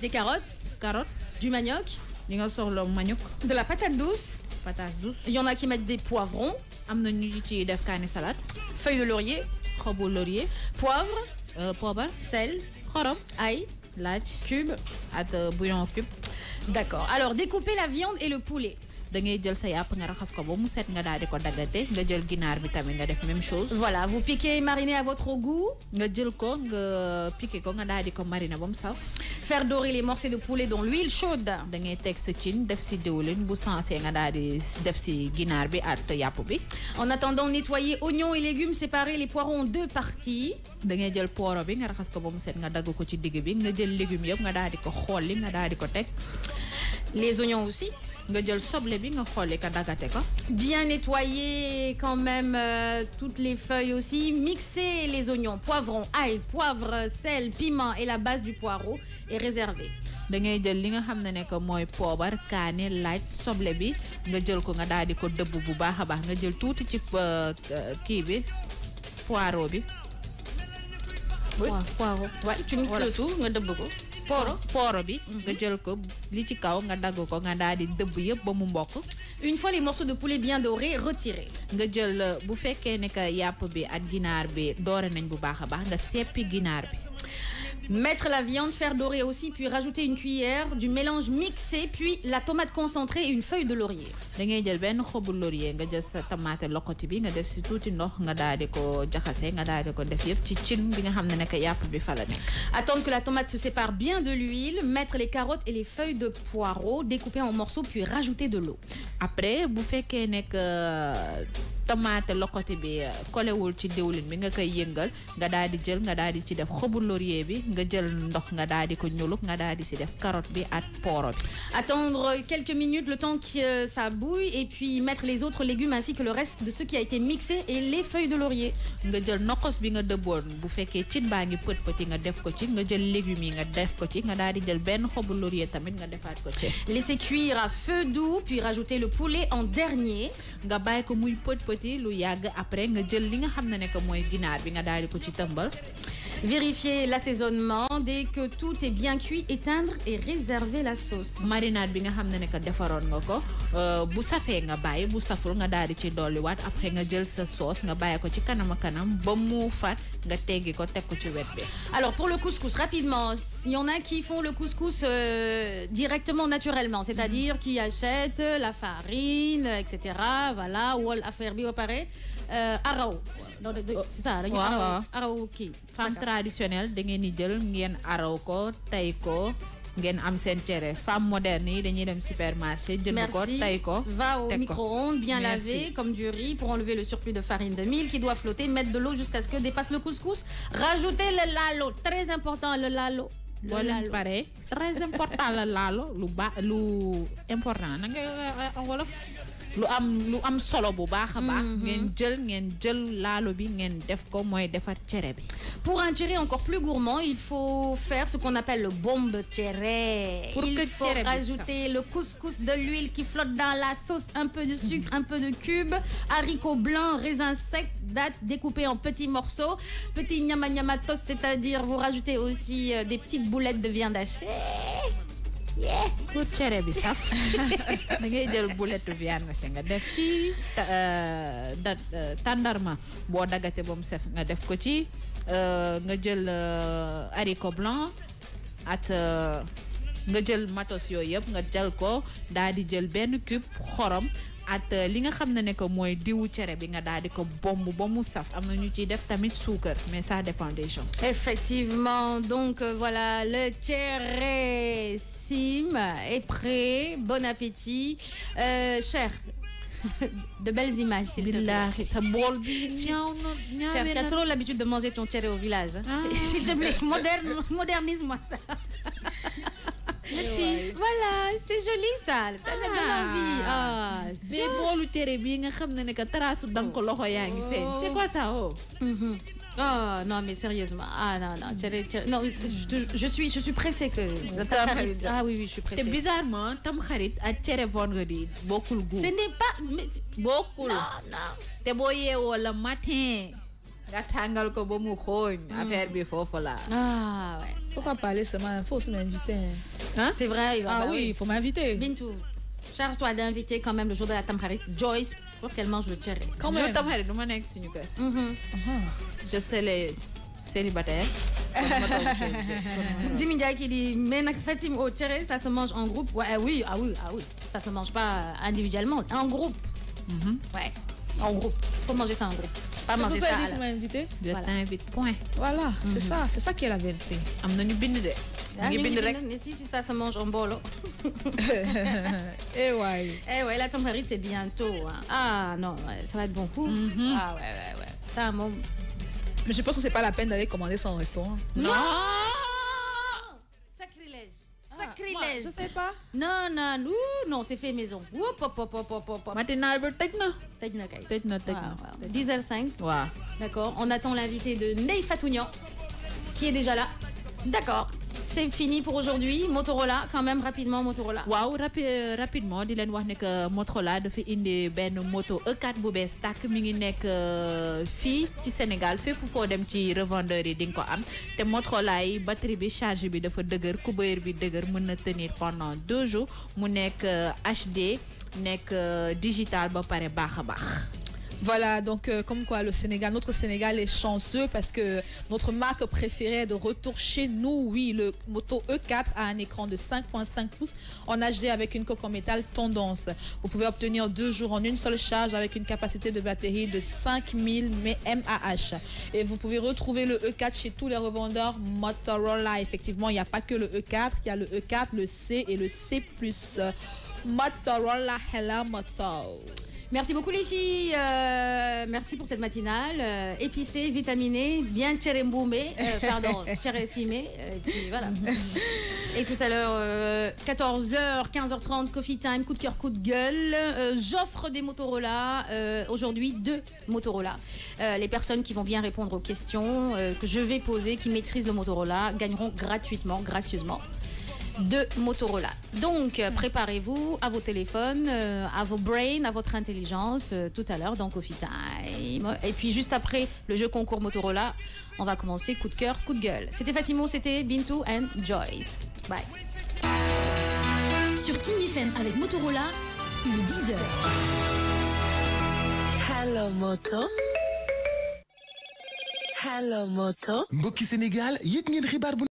Speaker 1: des carottes,
Speaker 2: carotte,
Speaker 1: du manioc,
Speaker 2: di nga soxla manioc,
Speaker 1: de la patate douce.
Speaker 2: patate douce.
Speaker 1: Il y en a qui mettent des poivrons,
Speaker 2: Am na ñu ci def kaani salade,
Speaker 1: feuilles de laurier,
Speaker 2: xobu laurier,
Speaker 1: poivre,
Speaker 2: poobar,
Speaker 1: sel,
Speaker 2: xorom,
Speaker 1: ail,
Speaker 2: laaj,
Speaker 1: cube.
Speaker 2: ak bouillon cube.
Speaker 1: D'accord. Alors, découpez la viande et le poulet.
Speaker 2: Da ngay jël sa yàpp nga raxas ko ba mu set nga daal di ko daggate nga jël ginaar bi tamit nga def même chose.
Speaker 1: Voilà, vous piquez et marinez à votre goût.
Speaker 2: nga jël ko nga piqué ko nga daal di ko mariner ba mu saf.
Speaker 1: Faire dorer les morceaux de poulet dans l'huile chaude.
Speaker 2: da ngay teg sa cin def si diwlin bu sensé nga daal di def si ginaar bi at yàpp bi.
Speaker 1: En attendant, nettoyer oignons et légumes, séparer les poireaux en 2 parties.
Speaker 2: da ngay jël pooro bi nga raxas ko ba mu set nga dagg ko ci digg bi nga jël légumes yëpp nga daal di ko xolli nga daal di ko teg.
Speaker 1: Les oignons aussi.
Speaker 2: nga jël soble bi nga xolli ka daggate ko.
Speaker 1: Bien nettoyer quand même toutes les feuilles aussi. Mixer les oignons, poivrons, ail, poivre, sel, piment et la base du poireau est réservée.
Speaker 2: da ngay jël li nga xam ne que mooy poobar kaani laaj soble bi nga jël ko nga daal di ko dëbb bu baax a baax nga jël tuuti ci kii bi poireau bi.
Speaker 1: Poireau. Ouais, tu mixes le tout, nga dëbb ko.
Speaker 2: pooro bi nga jël ko li ci kaw nga dagg ko nga daal di dëbb yëpp ba mu mbokk
Speaker 1: Une fois les morceaux de poulet bien dorés, retirez.
Speaker 2: nga jël bu fekkee ne que yàpp bi ak ginaar bi doore nañ bu baax a baax nga seppi ginaar bi.
Speaker 1: Mettre la viande, faire dorer aussi, puis rajouter une cuillère du mélange mixé, puis la tomate concentrée et une feuille de laurier.
Speaker 2: da ngay jël benn xobu laurier nga jël sa tomate lokoti bi nga def si tuuti ndox nga daal di ko jaxase nga daal di ko def yëpp ci cin bi nga xam ne nekk yàpp bi fa la nekk.
Speaker 1: Attendre que la tomate se sépare bien de l'huile, mettre les carottes et les feuilles de poireaux découpées en morceaux, puis rajouter de l'eau.
Speaker 2: Après bu fekkee nekk tomate lokoti bi kolewul ci diwlin bi nga koy yëngal nga daal di jël nga daal di ci def xobu laurier bi nga jël ndox nga daal di ko ñuluk nga daal di ci def carotte bi ak pooro bi.
Speaker 1: Attendre quelques minutes le temps que ça bouille et puis mettre les autres légumes ainsi que le reste de ce qui a été mixé et les feuilles de laurier.
Speaker 2: nga jël nokos bi nga dëbboon bu fekkee cin baa ngi pët pëti nga def ko ci nga jël légumes yi nga def ko ci nga daal di jël benn xobu laurier tamit nga defaat ko ci.
Speaker 1: Laissez cuire à feu doux puis rajouter le poulet en dernier.
Speaker 2: nga bàyyi ko muy pët pëti lu yàgg après nga jël li nga xam ne nekk mooy ginaar bi nga daal di ko ci tëmbal.
Speaker 1: Vérifiez l'assaisonnement. Dès que tout est bien cuit, éteindre et réserver la sauce.
Speaker 2: Marinade bi nga xam ne nekk defaroon nga ko bu safee nga bàyyi bu saful nga daal di ci dolliwaat après nga jël sa sauce nga bàyyi ko ci kanam ba mu fat nga teggi ko teg ko ci wet bi.
Speaker 1: Alors pour le couscous, rapidement, il y en a qui font le couscous directement naturellement, c'est-à-dire qui achètent la farine, etc. Voilà, ou affaire bi pareil, arao. C'est ça, arao kii.
Speaker 2: Femme traditionnelle da ngeen di jël ngeen araw ko tay ko ngeen am seen cere. Femme moderne yi dañuy dem supermarché jënd ko tay ko.
Speaker 1: Va au micro-ondes bien lavé comme du riz pour enlever le surplus de farine de mil qui doit flotter. Mettre de l'eau jusqu'à ce que dépasse le couscous. Rajoutez le lalo, très important le lalo.
Speaker 2: boo leen pare très important la laalo lu important na nga wala lu am solo bu baax a baax ngeen jël laalo bi ngeen def ko mooy defar cere bi.
Speaker 1: Pour un tchéré encore plus gourmand, il faut faire ce qu'on appelle le bombe tchéré. Il faut rajouter le couscous, de l'huile qui flotte dans la sauce, un peu de sucre, un peu de cubes, haricots blancs, raisins secs, dattes découpées en petits morceaux, petits nyama-nyamatos, c'est-à-dire vous rajoutez aussi des petites boulettes de viande hachée.
Speaker 2: Pour cere bi saf da ngay jël boulette viande hachée nga def ci tàndarma boo dagate ba mu saf nga def ko ci nga jël haricot blanc at nga jël matos yooyu yëpp nga jël ko daal di jël benn cube xorom at li nga xam ne que mooy diwu cere bi nga daal di ko bomb ba mu saf am na ñu ciy def tamit suukar mais ça dépend des gens.
Speaker 1: Effectivement, donc voilà, le tchéré sim est prêt. Bon appétit, cher. De belles images, s'il te plaît. Cher, tu as trop l'habitude de manger ton tchéré au village. S'il te plaît, modernise-moi ça. Merci. Voilà, c'est joli ça. Ça donne envie. Ah,
Speaker 2: mais boolu tere bi nga xam ne que trasu dank loxo yaa ngi feeñ. C'est quoi ça oh?
Speaker 1: Oh non mais sérieusement. Ah non non, je suis pressée que ah oui, je suis pressée.
Speaker 2: C'est bizarrement tamxarit ak cere vendredi bokkul goût.
Speaker 1: Ce n'est pas
Speaker 2: bokkul.
Speaker 1: Non.
Speaker 2: Te boo yeewoo le matin nga tàngal ko ba mu xooñ affaire bi foofu la.
Speaker 1: Ah ouais.
Speaker 3: Faut pas parler seulement, faut aussi m'inviter.
Speaker 1: Hein? C'est vrai.
Speaker 3: Oui, il faut m'inviter.
Speaker 1: Bintou, charge-toi d'inviter quand même le jour de la Tamkharit Joyce pour qu'elle mange le tchéré.
Speaker 3: Quand même.
Speaker 2: Je Tamkharit du ma nekk suñu kër. Je sais les célibataires.
Speaker 1: Jimmy Ndiaye qui dit mais nak Fatim au tchéré ça se mange en groupe. Ouais, oui, ça se mange pas individuellement, en groupe. Ouais, en groupe. Faut manger ça en groupe. Pas manger ça.
Speaker 3: C'est pour m'inviter.
Speaker 2: Je t'invite. Point.
Speaker 3: Voilà, c'est ça qui est la vérité.
Speaker 2: Am nañu bind de. Ngi bind rek.
Speaker 1: Si ça se mange en bolo.
Speaker 3: Eh ouais,
Speaker 1: la Tamkharit c'est bientôt. Hein. Ah non, ça va être bon coup. Ah ouais. Ça mon.
Speaker 3: Mais je pense que c'est pas la peine d'aller commander ça au restaurant.
Speaker 1: Non. Sacrilège. Sacrilège.
Speaker 3: Je sais pas.
Speaker 1: Non, c'est fait maison.
Speaker 2: Matinal bi tëj na
Speaker 1: kay.
Speaker 2: Tëj na.
Speaker 1: 10h05.
Speaker 2: Waaw.
Speaker 1: D'accord. On attend l'invité de Ndeye Fatounian qui est déjà là. D'accord. C'est fini pour aujourd'hui. Motorola, quand même, rapidement, Motorola.
Speaker 2: Waaw, rapidement, di leen wax ne que Motorola dafa indi benn moto E4 bu bees tàkk mi ngi nekk fii ci Sénégal fépp foo dem ci revendeur yi di nga ko am te Motorola yi batterie bi charge bi dafa dëgër couvert bi dëgër mën na tenir pendant 2 jours mu nekk HD nek digital ba paré baax a baax.
Speaker 3: Voilà, donc comme quoi notre Sénégal est chanceux parce que notre marque préférée est de retour chez nous. Oui, le Moto E4 a un écran de 5.5 pouces en HD avec une coque en métal tendance. Vous pouvez obtenir 2 jours en une seule charge avec une capacité de batterie de 5000 mAh. Et vous pouvez retrouver le E4 chez tous les revendeurs Motorola. Effectivement, il n'y a pas que le E4, il y a le E4, le C et le C+. Motorola, hello Moto.
Speaker 1: Merci beaucoup les filles, merci pour cette matinale, épicée, vitaminée, bien tcheremboumé, pardon, tcheresimé, et puis voilà. Et tout à l'heure, 14h, 15h30, Coffee Time, coup de cœur, coup de gueule, j'offre des Motorola, aujourd'hui 2 Motorola. Les personnes qui vont bien répondre aux questions que je vais poser, qui maîtrisent le Motorola, gagneront gratuitement, gracieusement. De Motorola. Donc, préparez-vous à vos téléphones, à vos brains, à votre intelligence tout à l'heure dans Coffee Time. Et puis, juste après le jeu concours Motorola, on va commencer coup de cœur, coup de gueule. C'était Fatimo, c'était Bintou and Joyce. Bye.
Speaker 5: Sur King FM avec Motorola, il est 10h.
Speaker 6: Hello Moto. Hello Moto.
Speaker 7: Mbokki Sénégal, yëg ngeen xibaar bu